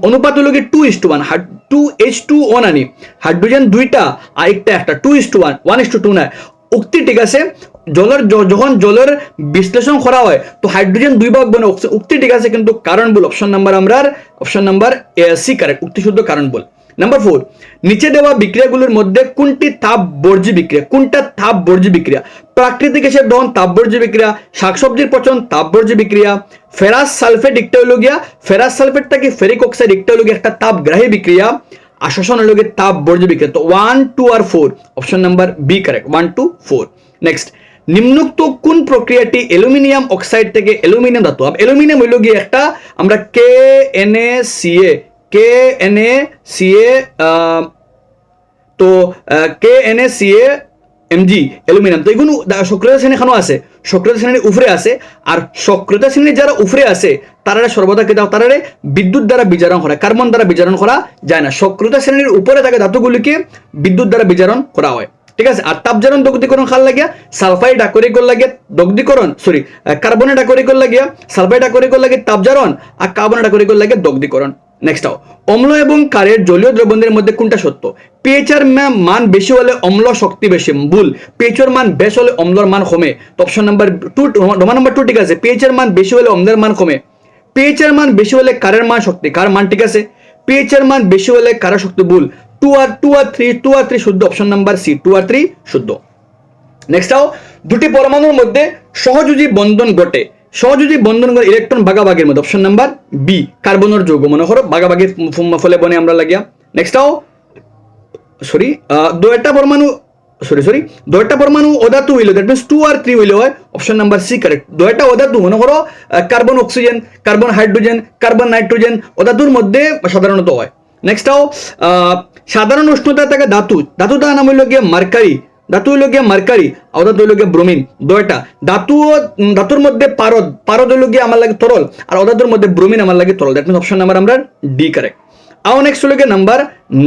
অনুপাত হলো কি 2:1 2H2O নানি হাইড্রোজেন দুইটা আর একটা 2:1 1:2 না উক্তি ঠিক আছে যখন জলের বিশ্লেষণ করা হয় তো হাইড্রোজেন দুই ভাগ বনে উক্তি ঠিক আছে কিন্তু কারণ বল অপশন নাম্বার সি কারেক্ট উক্তি শুদ্ধ কারণ বল নাম্বার 4 নিচে দেওয়া বিক্রিয়াগুলোর মধ্যে কোনটি তাপবর্জ্য বিক্রিয়া প্রাকৃতিক গ্যাসের দহন তাপবর্জ্য বিক্রিয়া শাকসবজির পচন তাপবর্জ্য বিক্রিয়া ফেরাস সালফেট একটা হলো গিয়া ফেরাস সালফেটটা কি ফেরিক অক্সাইড একটা হলো গিয়া একটা তাপগ্রাহী বিক্রিয়া আর শোষণ হলো গিয়া তাপবর্জ্য বিক্রিয়া তো 1 2 আর 4 option number B correct 1 2 4 next নিম্নোক্ত কোন প্রক্রিয়াটি অ্যালুমিনিয়াম অক্সাইড থেকে অ্যালুমিনিয়াম ধাতু অ্যালুমিনিয়াম হলো গিয়া একটা আমরা KNaCa তো KNaCa Mg অ্যালুমিনিয়াম তো এগুলো সক্রিয় শ্রেণী এখানেও আছে সক্রিয় শ্রেণীর উপরে আছে আর সক্রিয় শ্রেণী যারা উপরে আছে তারা সর্বদা কে দাও তারা বিদ্যুৎ দ্বারা বিজারণ করা কার্বন দ্বারা বিজারণ করা যায় না সক্রিয় শ্রেণীর উপরে থাকে ধাতুগুলিকে বিদ্যুৎ দ্বারা বিজারণ করা হয় ঠিক আছে আর তাপজারণ দগ্ধীকরণ খাল লাগিয়া সালফাইড আকরিকল লাগে দগ্ধীকরণ কার্বনেট আকরিকল লাগিয়া সালফাইড আকরিকল লাগে তাপজারণ আর কার্বনেট আকরিকল লাগে দগ্ধীকরণ নেক্সট অম্ল এবং ক্ষারের জলীয় দ্রবণের মধ্যে কোনটা সত্য? পিএইচের মান বেশি হলে অম্ল শক্তি বেশি, ভুল। পিএইচের মান বেশি হলে অম্লর মান কমে। তো অপশন নাম্বার 2, রোমান নাম্বার 2 ঠিক আছে। পিএইচের মান বেশি হলে অম্লের মান কমে। পিএইচের মান বেশি হলে ক্ষারের মান শক্তি, ক্ষার মান ঠিক আছে। পিএইচের মান বেশি হলে ক্ষারের শক্তি, ভুল। 2 আর 3 শুদ্ধ। অপশন নাম্বার সি 2 আর 3 শুদ্ধ। নেক্সট দুটি পরমাণুর মধ্যে সহযোজী বন্ধন ঘটে। সহযোজী বন্ধন করে ইলেকট্রন ভাগাভাগির মধ্যে। অপশন নাম্বার বি কার্বনের যৌগ, মনে করো ভাগাভাগির ফলে বনে আমরা লাগিয়া। নেক্সট দুইটা পরমাণু অধাতু হইল, দ্যাট মিনস 2 আর 3 হইলে হয়। Option number C correct. দুইটা অধাতু, মনে করো carbon oxygen, carbon hydrogen, carbon nitrogen অধাতুর মধ্যে সাধারণত হয়। নেক্সট সাধারণ উষ্ণতা থাকে ধাতুটার নাম হইল গিয়ে মার্কারি, অধাতু হইল গিয়ে ব্রোমিন। দুইটা ধাতুর মধ্যে পারদ হইল গিয়ে আমার লাগে তরল, আর অধাতুর মধ্যে ব্রোমিন আমার লাগে তরল। দ্যাট মিনস অপশন নাম্বার আমরা ডি কারেক্ট। নেক্সট হইল গিয়ে নাম্বার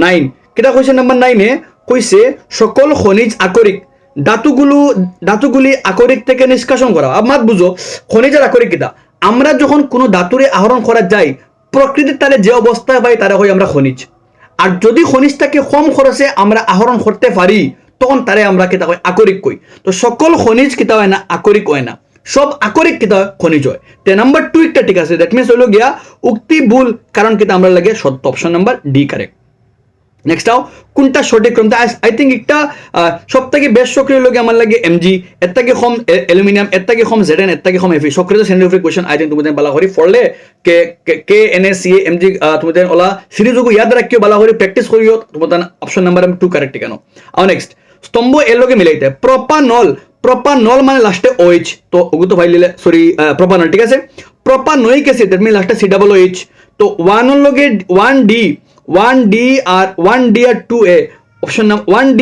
9। কেটা কইছে নাম্বার 9-এ কইছে সকল খনিজ আকরিক ধাতুগুলি আকরিক থেকে নিষ্কাশন করা। আমার বুঝো খনিজের আকরিক কিটা, আমরা যখন কোনো ধাতুরে আহরণ করা যায় প্রকৃতির তারে যে অবস্থায় পাই তারা হয় আমরা খনিজ। আর যদি খনিজটাকে কম খরচে আমরা আহরণ করতে পারি তখন তারে আমরা কিতা হয় আকরিক কই। তো সকল খনিজ কিতা হয় না আকরিক হয় না, সব আকরিক কিতা হয় খনিজ হয়। তে নাম্বার 2 একটা ঠিক আছে, দ্যাট মিনস হইল গিয়া উক্তি ভুল, কারণ কিতা আমরা লাগে সত্য। Option number D correct. Next কোনটা সঠিক ক্রম? আই থিঙ্ক একটা সব থেকে বেস্ট সক্রিয় লোক আমার লাগে এমজি, এর থেকে কম অ্যালুমিনিয়াম, এর থেকে কম জেডএন, এর থেকে কম এফি। সক্রিয় সেন্টিফিক কোয়েশ্চন আই থিঙ্ক তোমাদের বালা করি পড়লে K N S C MG তোমাদের ওলা সিরিজ ইয়াদ রাখিও, বালা করি প্র্যাকটিস করিও। তোমাদের অপশন নাম্বার 2 কারেক্ট কেন? আর নেক্সট স্তম্ভ এর লগে মিলাইতে প্রপানল মানে লাস্টে OH, তো ওগু তো ফাইলিলে সরি প্রপানল ঠিক আছে। প্রপানোয়িক অ্যাসিড দ্যাট মিন লাস্টে COOH। তো 1 এর লগে 1D আর 2A। Option 1D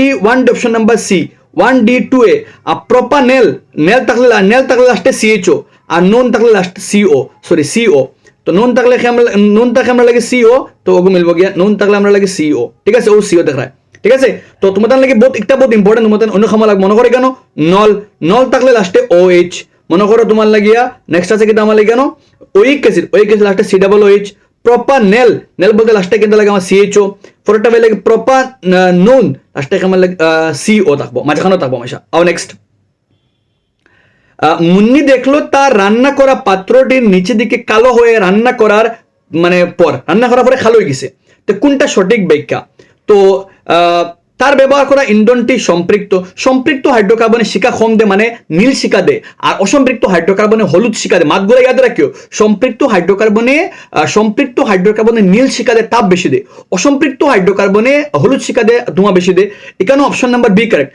option number C 1D 2A। আর প্রপানেল থাকলে লাস্টে CHO, আর নোন থাকলে লাস্টে CO। তো নোন থাকলে আমরা লাগে CO, তো ওগু মিলবো গিয়া নোন থাকলে আমরা লাগে CO ঠিক আছে। ও CO দেখায় ঠিক আছে। তো তোমাদের লাগে বহুত ইম্পর্টেন্ট, তোমাদের অন্য খামা লাগে মনে করে কেন নল থাকলে লাস্টে OH মনে করো তোমার লাগিয়া। নেক্সট আছে কিন্তু আমার লাগে কেন ওইক অ্যাসিড লাস্টে COOH। প্রপানেল বলতে লাস্টে কিন্তু লাগে আমার CHO। পরেরটা লাগে প্রপানোন লাস্টে আমার লাগে CO থাকবো, মাঝখানেও থাকবো মাসা। আর নেক্সট মুন্নি দেখলো তার রান্না করা পাত্রটির নিচে দিকে কালো হয়ে রান্না করার পরে কালো হয়ে গেছে। তো কোনটা সঠিক ব্যাখ্যা? তো তার ব্যবহার করা ইন্ধনটি সম্পৃক্ত হাইড্রোকার্বনে শিকা কম দে, মানে নীল শিকা দে, আর অসম্পৃক্ত হাইড্রোকার্বনে হলুদ শিকা দে। মাতগুলো ইয়াদ রাখিও, সম্পৃক্ত হাইড্রোকার্বনে নীল শিকা দে, তাপ বেশি দে। অসম্পৃক্ত হাইড্রোকার্বনে হলুদ শিকা দে, ধোঁয়া বেশি দে। এখানে অপশন নাম্বার বি কারেক্ট।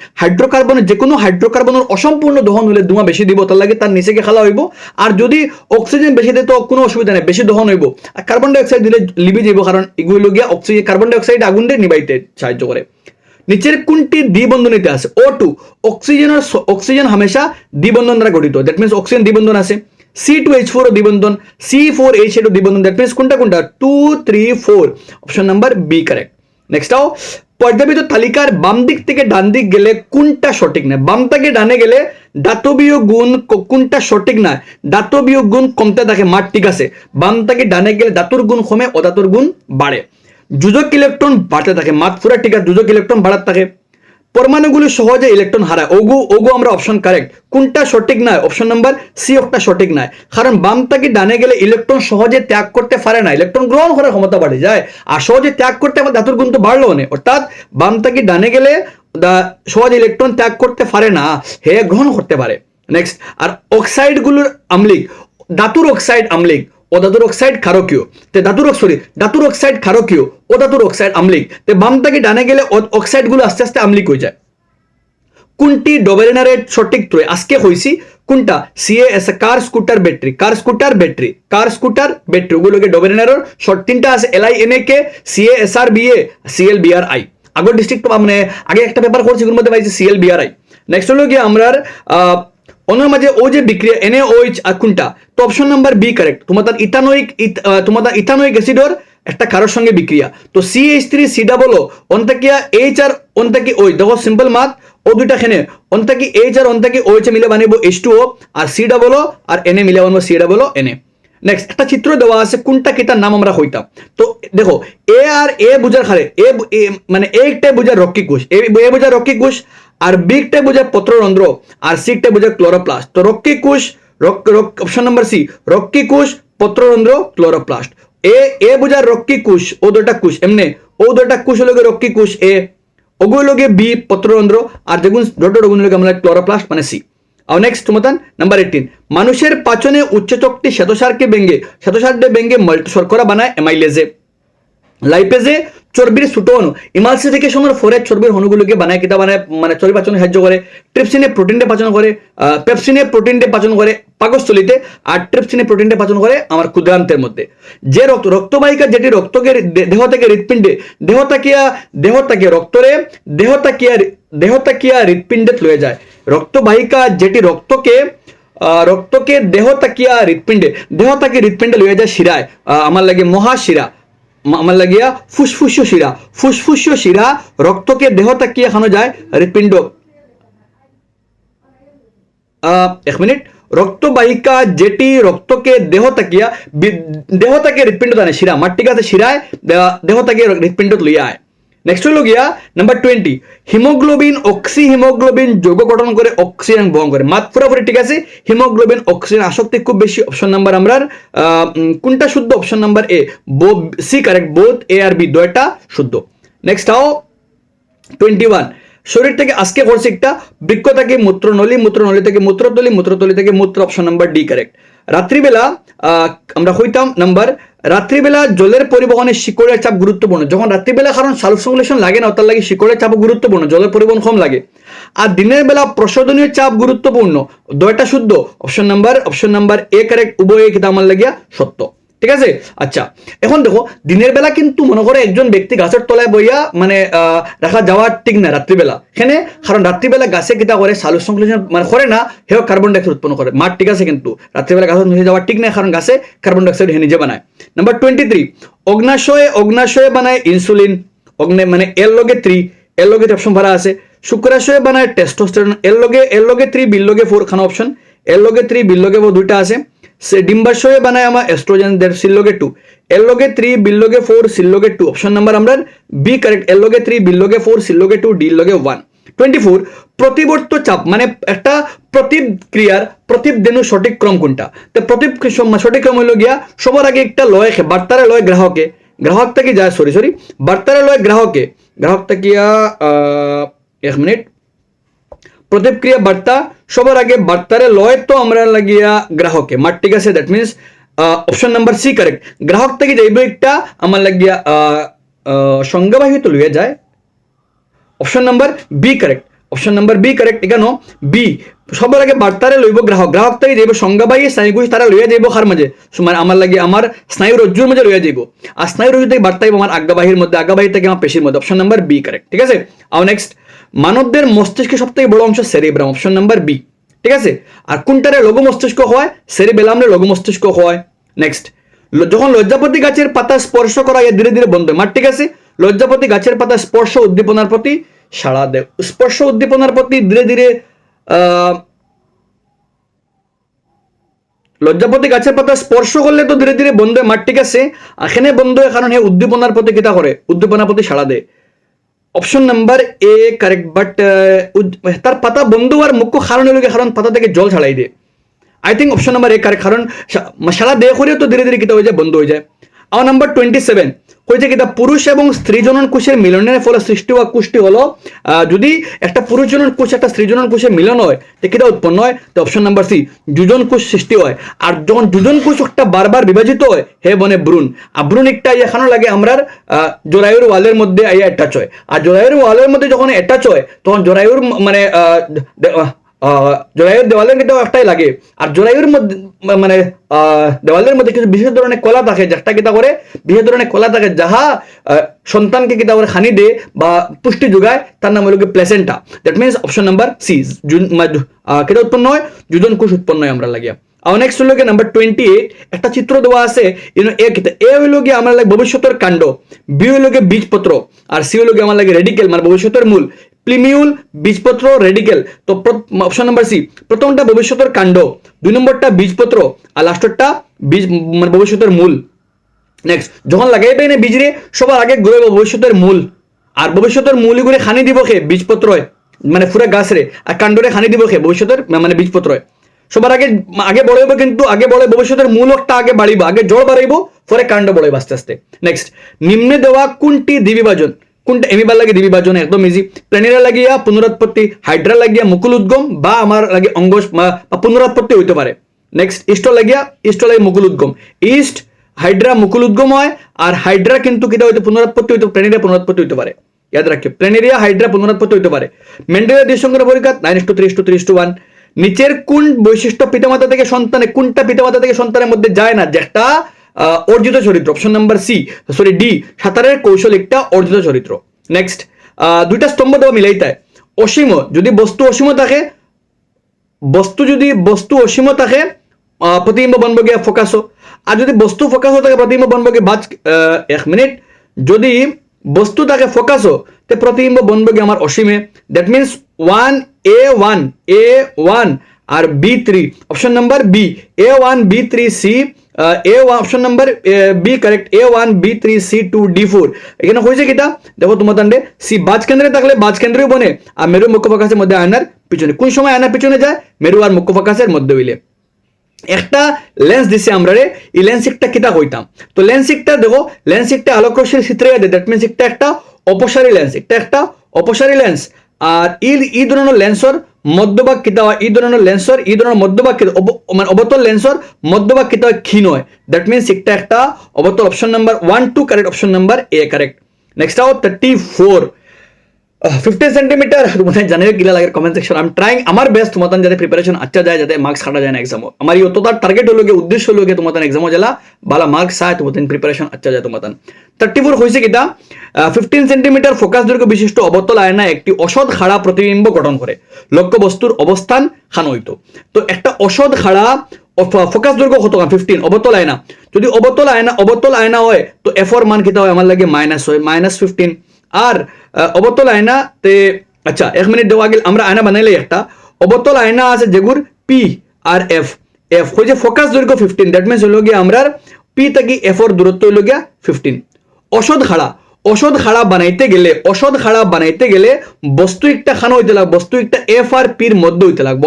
যে কোনো হাইড্রোকার্বনের অসম্পূর্ণ দহন হলে ধোঁয়া বেশি দিব, তার লাগে তার নিচে গিয়ে খালা হইব। আর যদি অক্সিজেন বেশি দেয় তো কোনো অসুবিধা নেই, বেশি দহন হইব। আর কার্বন ডাইঅক্সাইড দিলে লিবি যাইব, কারণ এগুলো গিয়া কার্বন ডাইঅক্সাইড আগুন দিয়ে নিবাইতে সাহায্য করে। নিচের কোনটি দ্বিবন্ধনীতে আছে? O2 অক্সিজেন হামেশা দ্বিবন্ধন দ্বারা গঠিত, দ্যাট মিনস অক্সিজেন দ্বিবন্ধন আছে। C2H4 দ্বিবন্ধন, C4H8 দ্বিবন্ধন, দ্যাট মিনস কোনটা 2, 3, 4। Option number B correct. Next পর্যাপিত তালিকার বাম দিক থেকে ডান দিক গেলে কোনটা সঠিক না? বাম থেকে ডানে গেলে দাতবীয় গুণ কোনটা সঠিক না? দাতবীয় গুণ কমতে থাকে, মাঠ ঠিক আছে। বাম থেকে ডানে গেলে দাতুর গুণ কমে, অদাতুর গুণ বাড়ে। যোজক ইলেকট্রন বাড়তে থাকে, মাত পুরা ঠিক আছে, যোজক ইলেকট্রন বাড়াতে থাকে। পরমাণুগুলি সহজে ইলেকট্রন হারায়, ওগু আমরা অপশন কারেক্ট। কোনটা সঠিক নয়? অপশন নাম্বার সি একটা সঠিক নয়, কারণ বাম থেকে ডানে গেলে ইলেকট্রন সহজে ত্যাগ করতে পারে না, ইলেকট্রন গ্রহণ করার ক্ষমতা বাড়ে যায়, আর সহজে ত্যাগ করতে আমার ধাতুর গুণ তো বাড়লো না। অর্থাৎ বাম থেকে ডানে গেলে সহজে ইলেকট্রন ত্যাগ করতে পারে না, হে গ্রহণ করতে পারে। নেক্সট আর অক্সাইডগুলোর আম্লিক, ধাতুর অক্সাইড আম্লিক, অধাতুর অক্সাইড ক্ষারকীয়। তে ধাতুর অক্সাইড ক্ষারকীয়, অধাতুর অক্সাইড আম্লিক। তে বাম থেকে ডানে গেলে অক্সাইড গুলো আস্তে আস্তে আম্লিক হয়ে যায়। কোনটি ডোবেরিনারের সঠিক ত্রয়? আজকে হইছি কোনটা? CAS কার স্কুটার ব্যাটারি ওগুলোকে ডোবেরিনারের শর্ট তিনটা আছে, LINAK, CASRBA, CLBRI। আগর ডিস্ট্রিক্ট মানে আগে একটা পেপার করছি, ওর মধ্যে পাইছি CLBRI। নেক্সট হলো গিয়ে আমরা অন্যের মাঝে ও যে বিক্রিয়া NaOH আর কোনটা? তো অপশন নাম্বার বি কারেক্ট। তোমাদের ইথানোয়িক অ্যাসিডর একটা কারোর সঙ্গে বিক্রিয়া। তো CH3COO অন্তাকিয়া H আর অন্তাকি OH, দেখো সিম্পল মাত, ও দুইটা খেনে অন্তাকি H আর অন্তাকি OH মিলে বানাবো H2O, আর COO আর Na মিলে বানাবো COO Na। নেক্সট একটা চিত্র দেওয়া আছে কোনটা কিটার নাম আমরা হইতাম। তো দেখো এ আর এ বুঝার খারে মানে এ একটা বুঝার রক্ষী কোষ, এ বুঝার রক্ষী কোষ, আর বি একটা বুঝার পত্ররন্ধ্র, আর সি একটা বুঝার ক্লোরোপ্লাস্ট। তো রক্ষী কোষ অপশন নাম্বার সি, রক্ষী কোষ, পত্ররন্ধ্র, ক্লোরোপ্লাস্ট। এ বুঝার রক্ষী কোষ ও দুটা কোষ এমনি, ও দুটা কোষ হলো রক্ষী কোষ এ, ওগুলোকে বি পত্ররন্ধ্র, আর যেগুন ডট ওগুলোকে আমরা ক্লোরোপ্লাস্ট মানে সি। আর নেক্সট তোমাদের নাম্বার 18, মানুষের পাচনে উচ্চচকটি শ্বেতসারকে ব্যঙ্গে শর্করা বানায় এমাইলেজে, লাইপেজে চর্বির ছোট অণু, ইমালসিফিকেশনের ফলে চর্বির অণুগুলোকে বানায় কিতা বানায় মানে চর্বি পাচনে সাহায্য করে, ট্রিপসিনে প্রোটিনটা পাচন করে, পেপসিনে প্রোটিনটা পাচন করে পাকস্থলিতে, আর ট্রিপসিনে প্রোটিনটা পাচন করে আমার ক্ষুদ্রান্তের মধ্যে। যে রক্তবাহিকা যেটি রক্তকে দেহ থেকে হৃৎপিণ্ডে, দেহ তাকিয়া হৃৎপিণ্ডে লয়ে যায়। রক্তবাহিকা যেটি রক্তকে দেহ তাকিয়া হৃৎপিণ্ডে লয়ে যায় শিরায়, আমার লাগে মহাশিরা, আমার লাগিয়া ফুসফুসীয় শিরা রক্তকে দেহ তাকিয়া খানো যায় হৃৎপিণ্ড। এক মিনিট, রক্তবাহিকা যেটি রক্তকে দেহ তাকিয়া হৃৎপিণ্ড টানে শিরা মার, ঠিক আছে, শিরায় দেহ তাকিয়া হৃৎপিণ্ড লইয়া আয়। নেক্সট হলো গিয়া নাম্বার 20, হিমোগ্লোবিন হিমোগ্লোবিন যৌগ গঠন করে অক্সিজেন বহন করে। মাত পুরোপুরি ঠিক আছে, হিমোগ্লোবিন অক্সিজেন আসক্তি খুব বেশি। অপশন নাম্বার আমরা কোনটা শুদ্ধ? Option number A, C correct, both A আর বি দুইটা শুদ্ধ। নেক্সট আও 21, শরীর থেকে আজকে করছে একটা, বৃক্ক থেকে মূত্রনলী, মূত্রনলী থেকে মূত্রতলী, মূত্রতলী থেকে মূত্র। Option number D correct. রাত্রিবেলা আমরা হইতাম নাম্বার, রাত্রিবেলা জলের পরিবহনে শিকড়ের চাপ গুরুত্বপূর্ণ। যখন রাত্রিবেলা কারণ সার্কুলেশন লাগে না, তার লাগে শিকড়ের চাপ গুরুত্বপূর্ণ, জলের পরিবহন কম লাগে। আর দিনের বেলা প্রশোধনীয় চাপ গুরুত্বপূর্ণ, দুইটা শুদ্ধ। অপশন নাম্বার এ কারেক্ট, উভয় কিন্তু আমার লাগিয়া সত্য, ঠিক আছে। আচ্ছা, এখন দেখো দিনের বেলা কিন্তু মনে করে একজন ব্যক্তি গাছের তলায় বইয়া মানে রাখা যাওয়া ঠিক না রাত্রিবেলা, এখানে কারণ রাত্রিবেলা গাছে কিতা করে সালু সংশ্লেষণ মানে করে না, হেও কার্বন ডাইঅক্সাইড উৎপন্ন করে মাঠ, ঠিক আছে, কিন্তু রাত্রিবেলা গাছের নিচে যাওয়া ঠিক না, কারণ গাছে কার্বন ডাইঅক্সাইড হে নিজে বানায়। নাম্বার 23, অগ্নাশয়ে বানায় ইনসুলিন, মানে এর লগে 3 অপশন ভরা আছে। শুক্রাশয়ে বানায় টেস্টোস্টেরন, এর লগে 3 বিল লগে 4 খানা অপশন, এর লগে 3 বিল লগে 4 দুইটা আছে। সে ডিম্বাশয়ে বানায় আমার এস্ট্রোজেন, দের সিললগে 2, এর লগে 3 বিল লগে 4 সিললগে 2। অপশন নাম্বার আমরা বি কারেক্ট, এর লগে 3 বিল লগে 4 সিললগে 2 ডি লগে 1। 24, প্রতিবর্ত চাপ মানে একটা প্রতিক্রিয়ার প্রতিবেদন সঠিক ক্রম কোনটা? তো সঠিক ক্রম হইল গিয়া সবার আগে একটা লয় বার্তারে লয় গ্রাহক থেকে যায় বার্তারে লয় গ্রাহক থাকিয়া 1 মিনিট, প্রতিক্রিয়া বার্তা সবার আগে বার্তারে লয় তো আমরা লাগিয়া গ্রাহকে মার, ঠিক আছে। That means option number C correct, গ্রাহক থেকে যাইব একটা আমার লাগিয়া সংজ্ঞাবাহিত লইয়া যায়। অপশন নাম্বার বি কারেক্ট, এখানে বি সবার আগে বার্তারে লইব গ্রাহক থেকে যাইব সংজ্ঞাবাহী স্নায়ুকোষ তারা লইয়া যাইব কার মাঝে, আমার লাগে আমার স্নায়ু রজ্জুর মাঝে লইয়া যাইব, আর স্নায়ু রজ্জু থেকে বার্তা আমার আজ্ঞাবাহীর মধ্যে, আজ্ঞাবাহী থেকে আমার পেশির মধ্যে। অপশন নাম্বার বি কারেক্ট, ঠিক আছে। আর নেক্সট, মানবদের মস্তিষ্কের সব থেকে বড় অংশ সেরিব্রাম, অপশন নাম্বার বি, ঠিক আছে। আর কোনটারে লঘু মস্তিষ্ক হয়? সেরিবেলামরে লঘু মস্তিষ্ক হয়। নেক্সট, যখন লজ্জাপতি গাছের পাতা স্পর্শ করা ধীরে ধীরে বন্ধ হয়, ঠিক আছে। লজ্জাপতি গাছের পাতা স্পর্শ উদ্দীপনার প্রতি সাড়া দেয়, স্পর্শ উদ্দীপনার প্রতি ধীরে ধীরে লজ্জাপতি গাছের পাতা স্পর্শ করলে তো ধীরে ধীরে বন্ধ হয়, ঠিক আছে। এখানে বন্ধ হয় কারণ হে উদ্দীপনার প্রতি কিতা করে, উদ্দীপনার প্রতি সাড়া দেয়। Option number A correct, but তার পাতা বন্ধ হওয়ার মুখ্য কারণ হলো কারণ পাতা থেকে জল ছাড়াই দেয়। I think option number A correct, কারণ সারা দেহ করেও তো ধীরে ধীরে কিতা হয়ে যায়, বন্ধ হয়ে যায়। আর নাম্বার 27 হয়েছে কিতা, পুরুষ এবং স্ত্রী জনন কোষের মিলনের ফলে সৃষ্টি হওয়া কোষটি হলো, যদি একটা পুরুষ জনন কোষ একটা স্ত্রী জনন কোষের মিলন হয় তো কিটা উৎপন্ন হয়? তো অপশন নাম্বার সি, যুজন কোষ সৃষ্টি হয়। আর যখন যুজন কোষ একটা বারবার বিভাজিত হয় হে বনে ভ্রূণ, আর ভ্রূণ একটা এখানে লাগে আমরা জরায়ুর ওয়ালের মধ্যে আইয়া অ্যাটাচ হয়, আর জরায়ুর ওয়ালের মধ্যে যখন অ্যাটাচ হয় তখন জরায়ুর মানে জরায়ুর দেওয়ালের কিন্তু একটাই লাগে, আর জরায়ুর মধ্যে মানে দেওয়ালের মধ্যে কিছু বিশেষ ধরনের কলা থাকে, যেটা কিতা করে বিশেষ ধরনের কলা থাকে যাহা সন্তানকে কিতা করে খানি দে বা পুষ্টি যোগায়, তার নাম হলো placenta. That means option number C, কিতা উৎপন্ন হয়? যুজন কোষ উৎপন্ন হয় আমরা লাগিয়া। আর নেক্সট হলো গিয়ে নাম্বার 28, একটা চিত্র দেওয়া আছে, এ হইল গিয়ে আমার লাগে ভবিষ্যতের কাণ্ড, বি হইল গিয়ে বীজপত্র, আর সি হইল গিয়ে আমার লাগে রেডিকেল মানে ভবিষ্যতের মূল। প্লিমিউল, বীজপত্র, রেডিকেল। তো অপশন নাম্বার সি, প্রথমটা ভবিষ্যতের কাণ্ড, 2 নম্বরটা বীজপত্র, আর লাস্টরটা বীজ মানে ভবিষ্যতের মূল। নেক্সট যখন লাগাইবে না বীজরে সবার আগে ঘুরাইব ভবিষ্যতের মূল, আর ভবিষ্যতের মূল করে খানি দিব খে বীজপত্র মানে পুরা গাছরে, আর কাণ্ডরে খানি দিব খে ভবিষ্যতের মানে বীজপত্র। সবার আগে আগে বড়াইব, কিন্তু আগে বড় ভবিষ্যতের মূলকটা আগে বাড়িব, আগে জড় বাড়াইব পরে কাণ্ড বড়াইব আস্তে আস্তে। নেক্সট নিম্নে দেওয়া কোনটি দ্বিবিভাজন, কোনটা এমিবার লাগে দ্বিবিভাজন একদম ইজি। প্রাণীরা লাগিয়া পুনরুৎপত্তি, হাইড্রা লাগিয়া মুকুল উদ্গম বা আমার লাগে অঙ্গজ বা পুনরুৎপত্তি হইতে পারে। নেক্সট ইষ্ট লাগিয়া মুকুল উদ্গম, ইস্ট হাইড্রা মুকুল উদ্গম হয়, আর হাইড্রা কিন্তু কিটা হইতে পুনরুৎপত্তি হইতে প্রাণীরা পুনরুৎপত্তি হইতে পারে। ইয়াদ রাখে প্রাণীরা হাইড্রা পুনরুৎপত্তি হইতে পারে। মেন্ডেলের দ্বিসংকর পরীক্ষা 9:3:3:1। নিচের কোন বৈশিষ্ট্য পিতামাতা থেকে সন্তানে, কোনটা পিতামাতা থেকে সন্তানের মধ্যে যায় না, যেটা অর্জিত চরিত্র? অপশন নাম্বার ডি, সাঁতারের কৌশল একটা অর্জিত চরিত্র। নেক্সট দুইটা স্তম্ভ দেওয়া মিলাইতে, অসীম যদি বস্তু অসীম থাকে, যদি বস্তু অসীম থাকে প্রতিবিম্ব বনব গিয়া ফোকাসো, আর যদি বস্তু ফোকাসো থাকে প্রতিবিম্ব বনব গিয়ে বাজ। 1 মিনিট, যদি বস্তু থাকে ফোকাসো তে প্রতিবিম্ব বনব গিয়ে আমার অসীমে। দ্যাট মিনস 1 A1 আর B3, option number B A1 B3 C option number B correct, A1 B3 C2 D4। এখানে হয়েছে কিটা দেখো তোমার তান্ডে, সি বাজ কেন্দ্রে থাকলে বাজ কেন্দ্রেও বনে, আর মেরু মুখ্য ফোকাসের মধ্যে আয়নার পিছনে। কোন সময় আয়নার পিছনে যায়? মেরু আর মুখ্য ফোকাসের মধ্যে হইলে। একটা লেন্স দিছে আমরা রে, এই লেন্সিকটা কিটা কইতাম? তো লেন্সিকটা দেখো, লেন্সিকটা আলোক রশ্মির চিত্রে দেয়, দ্যাট মিনস একটা অপসারী লেন্স, একটা অপসারী লেন্স। আর এই ধরনের লেন্সর মধ্যভাগ কিতা হয়, এই ধরনের লেন্সর এই ধরনের মধ্যভাগ মানে অবতল লেন্সর মধ্যভাগ কিতা হয় ক্ষীণ হয়, দ্যাট মিনস একটা অবতল। Option number 1 2 correct, option number A correct. Next আও 34 15 সেন্টিমিটার। তোমাদের জানিয়ে গিলা লাগে কমেন্ট সেকশন। আমি ট্রাইং আমার বেস্ট তোমাদের যাতে প্রিপারেশন আচ্ছা যায়, যাতে মার্কস কাটা যায় না এক্সামও। আমার এই অতটা টার্গেট হলো গিয়ে, উদ্দেশ্য হলো গিয়ে তোমাদের এক্সামও জেলা ভালো মার্কস চায়, তোমাদের প্রিপারেশন আচ্ছা যায় তোমাদের। 34 হয়েছে কিটা 15 সেন্টিমিটার ফোকাস দৈর্ঘ্য বিশিষ্ট অবতল আয়না একটি অসৎ খাড়া প্রতিবিম্ব গঠন করে, লক্ষ্য বস্তুর অবস্থান খান হইতো। তো একটা অসৎ খাড়া ফোকাস দৈর্ঘ্য কত? 15 অবতল আয়না। যদি অবতল আয়না হয় তো এফর মান কিতা হয় আমার লাগে মাইনাস হয়, -15। আর অবতল আয়না তে আচ্ছা 1 মিনিট দেওয়া গেল, আমরা আয়না বানাইলে একটা অবতল আয়না আছে যেগুর পি আর এফ হয়েছে ফোকাস দৈর্ঘ্য 15, দ্যাট মিনস হইল গিয়ে আমরা পি থেকে এফ এর দূরত্ব হইল গিয়া 15। অসৎ খাড়া বানাইতে গেলে বস্তু একটা খানো হইতে লাগবে, বস্তু একটা এফ আর পির মধ্যে হইতে লাগবে,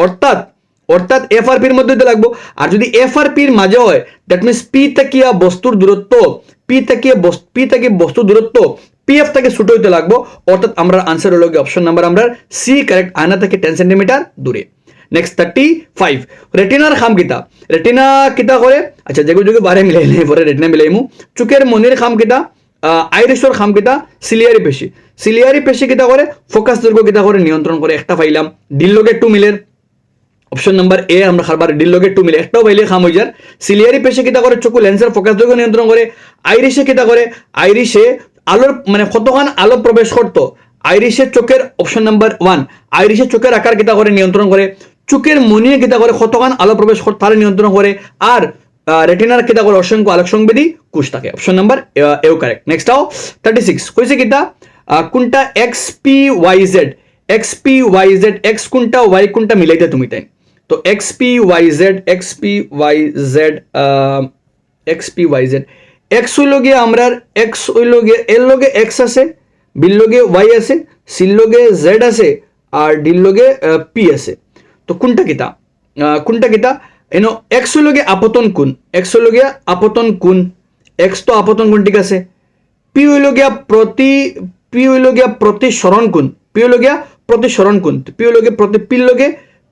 অর্থাৎ এফ আর পির মধ্যে হইতে লাগবে। আর যদি এফ আর পির মাঝে হয়, দ্যাট মিনস পি থেকে বস্তুর দূরত্ব, পি থেকে বস্তুর দূরত্ব পিএফ থেকে ছোট হইতে লাগবো, অর্থাৎ আমরা আনসার হলো গিয়ে অপশন নাম্বার আমরা সি কারেক্ট, আয়না থেকে 10 সেন্টিমিটার দূরে। নেক্সট 35 রেটিনার খাম কিতা, রেটিনা কিতা করে? আচ্ছা যেগুলো বারে মিলাইলে পরে রেটিনা মিলাইমু। চোখের মনির খাম কিতা, আইরিসর খাম কিতা, সিলিয়ারি পেশি কিতা করে? ফোকাস দৈর্ঘ্য কিতা করে? নিয়ন্ত্রণ করে। একটা পাইলাম। ডিললগে 2 মিলের, অপশন নাম্বার এ আমরা খাবার ডিললগে 2 মিলে, একটাও পাইলে খাম হয়ে যার। সিলিয়ারি পেশি কিতা করে? চোখ লেন্সের ফোকাস দৈর্ঘ্য নিয়ন্ত্রণ করে। আইরিসে কিতা করে? আইরিসে আলোর মানে কতক্ষণ আলো প্রবেশ করতো, আইরিশের চোখের অপশন নাম্বার 1 আইরিশের চোখের আকার কিতা করে? নিয়ন্ত্রণ করে। চোখের মনিয়ে কিতা করে? কতক্ষণ আলো প্রবেশ করতে তার নিয়ন্ত্রণ করে। আর রেটিনার কিতা করে? অসংখ্য আলোক সংবেদী কোষ থাকে। অপশন নাম্বার এও কারেক্ট। নেক্সট আও 36 কইছে কিতা কোনটা XPYZ এক্স কোনটা ওয়াই কোনটা মিলাইতে তুমি তাই। তো XPYZ এক্স হইল গিয়ে আমরা এক্স হইল গিয়ে এর লগে এক্স আছে, বির লগে ওয়াই আছে, সির লগে জেড আছে, আর ডির লগে পি আছে। তো কোনটা কিতা এনো এক্স হইল গিয়ে আপতন কোণ, এক্স হইল গিয়া আপতন কোণ, এক্স তো আপতন কোণ ঠিক আছে। পি হইল গিয়া প্রতিসরণ কোণ, পি হইল গিয়া পির লগে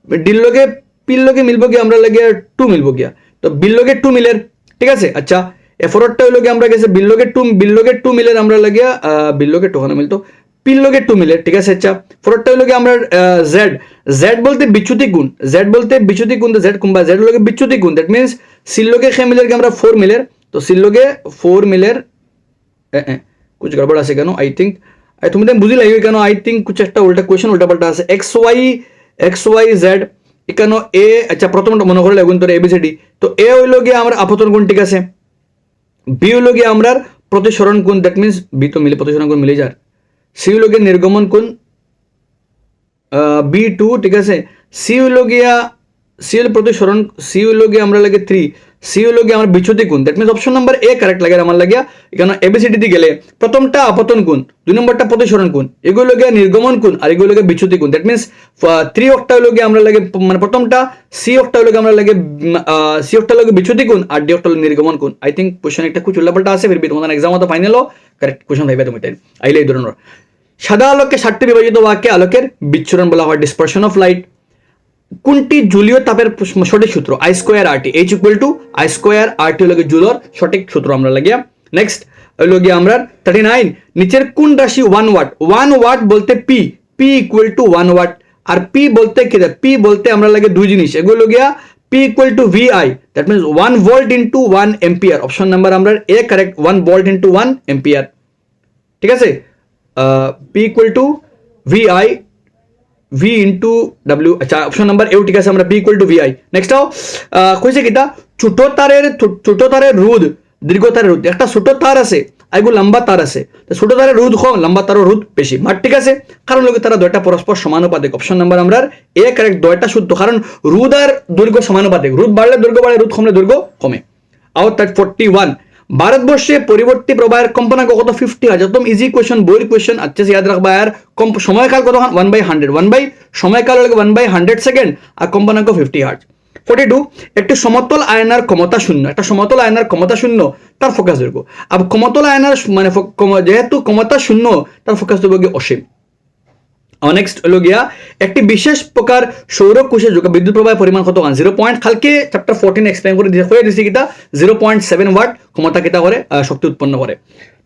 ডির লগে পির লগে মিলব গিয়া আমরা লাগে 2 মিলব গিয়া, তো বির লগে 2 মিলের ঠিক আছে। আচ্ছা এফরটা হইল গিয়ে আমরা গেছে বিল লগে 2 মিলের আমরা লাগিয়া বিল লগে 2 মিলতো, পির লগে 2 মিলের ঠিক আছে। আচ্ছা ফরটা হইল গিয়ে আমরা জেড বলতে বিচ্যুতি কোণ, তো জেড কুম্বা জেড লগে বিচ্যুতি কোণ, দ্যাট মিনস সির লগে খে মিলের আমরা 4 মিলের, তো সির লগে 4 মিলের कुछ गड़बड़ আছে কেন? আই থিঙ্ক তুমি তো বুঝি লাগবে কেন? আই থিঙ্ক कुछ একটা উল্টা কোয়েশ্চন উল্টা পাল্টা আছে। এক্স ওয়াই জেড এখানে এ, আচ্ছা প্রথমটা মনে করে লাগুন তোর এবিসিডি। তো এ হইল গিয়ে আমরা আপতন কোণ ঠিক আছে, বি হইল গিয়ে আমরা প্রতিসরণ কোণ, দ্যাট মিনস বি তো মিলে প্রতিসরণ কোণ মিলে যার। সি হইল গিয়ে নির্গমন কোণ B2 ঠিক আছে। সি হইল প্রতিসরণ, সি হইল গিয়ে আমরা লাগে 3, সি হলো গিয়ে আমার বিচ্যুতি কোণ, that means option number A correct লাগে আমার লাগিয়া। এখানে এবিসিডিতে গেলে প্রথমটা আপতন কোণ, 2 নম্বরটা প্রতিসরণ কোণ, এগুলো গিয়ে নির্গমন কোণ, আর এগুলো গিয়ে বিচ্যুতি কোণ। দ্যাট মিনস 3 অক্টা হলো গিয়ে আমরা লাগে মানে প্রথমটা, সি অক্টা হলো গিয়ে আমরা লাগে সি অক্টা হলো বিচ্যুতি কোণ, আর ডি অক্টা হলো নির্গমন কোণ। আই থিঙ্ক কোশ্চেন একটা কুছ উল্টাপাল্টা আছে, ফিরবি তোমাদের এক্সাম তো ফাইনালও কারেক্ট কোশ্চেন ভাইবা তুমি তাই আইলে এই ধরনের। সাদা আলোকে 7টি বিভাজিত বাক্যে আলোকের বিচ্ছুরণ বলা হয় ডিসপারশন অফ লাইট। কোনটি জুলীয় তাপের সঠিক সূত্র? I square R T, H equal to I square R T হলো জুলর সঠিক সূত্র আমরা লাগিয়া। নেক্সট হলো গিয়ে আমরা 39, নিচের কোন রাশি 1 ওয়াট? 1 ওয়াট বলতে P, P equal to 1 watt, আর পি বলতে কি? পি বলতে আমরা লাগে দুই জিনিস, এগুলো গিয়া P equal to VI, that means 1 volt into 1 ampere. Option number আমরা A correct, 1 volt into 1 ampere, ঠিক আছে। P equal to VI, V into W, আচ্ছা অপশন নাম্বার এও ঠিক আছে, আমরা P equal to VI. Next আও কইছে কিটা ছোট তারের রোধ দীর্ঘ তারের রোধ, একটা ছোট তার আছে এগুলো লম্বা তার আছে, ছোট তারের রোধ কম, লম্বা তারের রোধ বেশি, মার ঠিক আছে, কারণ লোকে তারা দুইটা পরস্পর সমানুপাতিক। অপশন নাম্বার আমরা এ কারেক্ট, দুইটা শুদ্ধ, কারণ রোধ আর দৈর্ঘ্য সমানুপাতিক, রোধ বাড়লে দৈর্ঘ্য বাড়ে, রোধ কমলে দৈর্ঘ্য কমে। আউট 41, ভারতবর্ষে পরিবর্তী প্রবাহের কম্পনাঙ্ক কত? 50,000। একদম ইজি কোয়েশ্চন, বইয়ের কোয়েশ্চন, আচ্ছা ইয়াদ রাখবা। আর সময়কাল কত? 1/100, সময়কাল হলো 1/100 সেকেন্ড, আর কম্পনাঙ্ক 50 হার্জ। 42, একটি সমতল আয়নার ক্ষমতা শূন্য, একটা সমতল আয়নার ক্ষমতা শূন্য, তার ফোকাস দৈর্ঘ্য। আর সমতল আয়নার মানে যেহেতু ক্ষমতা শূন্য, তার ফোকাস দৈর্ঘ্য অসীম। নেক্সট হলো গিয়া একটি বিশেষ প্রকার সৌরকোষে যোগ বিদ্যুৎ প্রবাহের পরিমাণ কত? 0. কালকে চ্যাপ্টার 14 এক্সপ্লেন করে হয়ে দিয়েছি কিটা 0.7 ওয়াট ক্ষমতা কিটা করে শক্তি উৎপন্ন করে।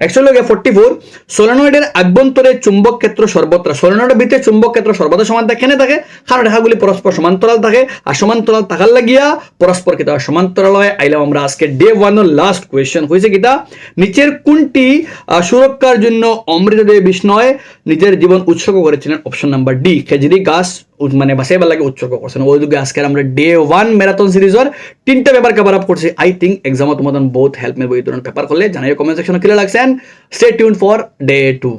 নেক্সট হলো গিয়া 44, সোলেনয়েডের আভ্যন্তরে চুম্বক ক্ষেত্র সর্বত্র, সোলেনয়েডের ভিতরে চুম্বক ক্ষেত্র সর্বদা সমান থাকে, কেন থাকে? কারণ রেখাগুলি পরস্পর সমান্তরাল থাকে, আর সমান্তরাল থাকার লাগিয়া পরস্পর কিটা সমান্তরাল হয়। আইলাম আমরা আজকে ডে 1 এর লাস্ট কোয়েশ্চেন হয়েছে কিটা নিচের কোনটি সুরক্ষার জন্য অমৃতদেব বিষ্ণয় নিজের জীবন উৎসর্গ করেছিলেন? অপশন নাম্বার ডি, খেজুরি গাছ মানে বাসাইবার লাগে উৎসর্গ করছেন। ওই দিকে আজকে আমরা ডে 1 ম্যারাথন সিরিজের 3টা পেপার কভার আপ করছি। আই থিঙ্ক এক্সামও তোমাদের বহুত হেল্প মেবো এই ধরনের পেপার করলে। জানাই কমেন্ট সেকশনে কি লাগছেন। Stay tune for day 2।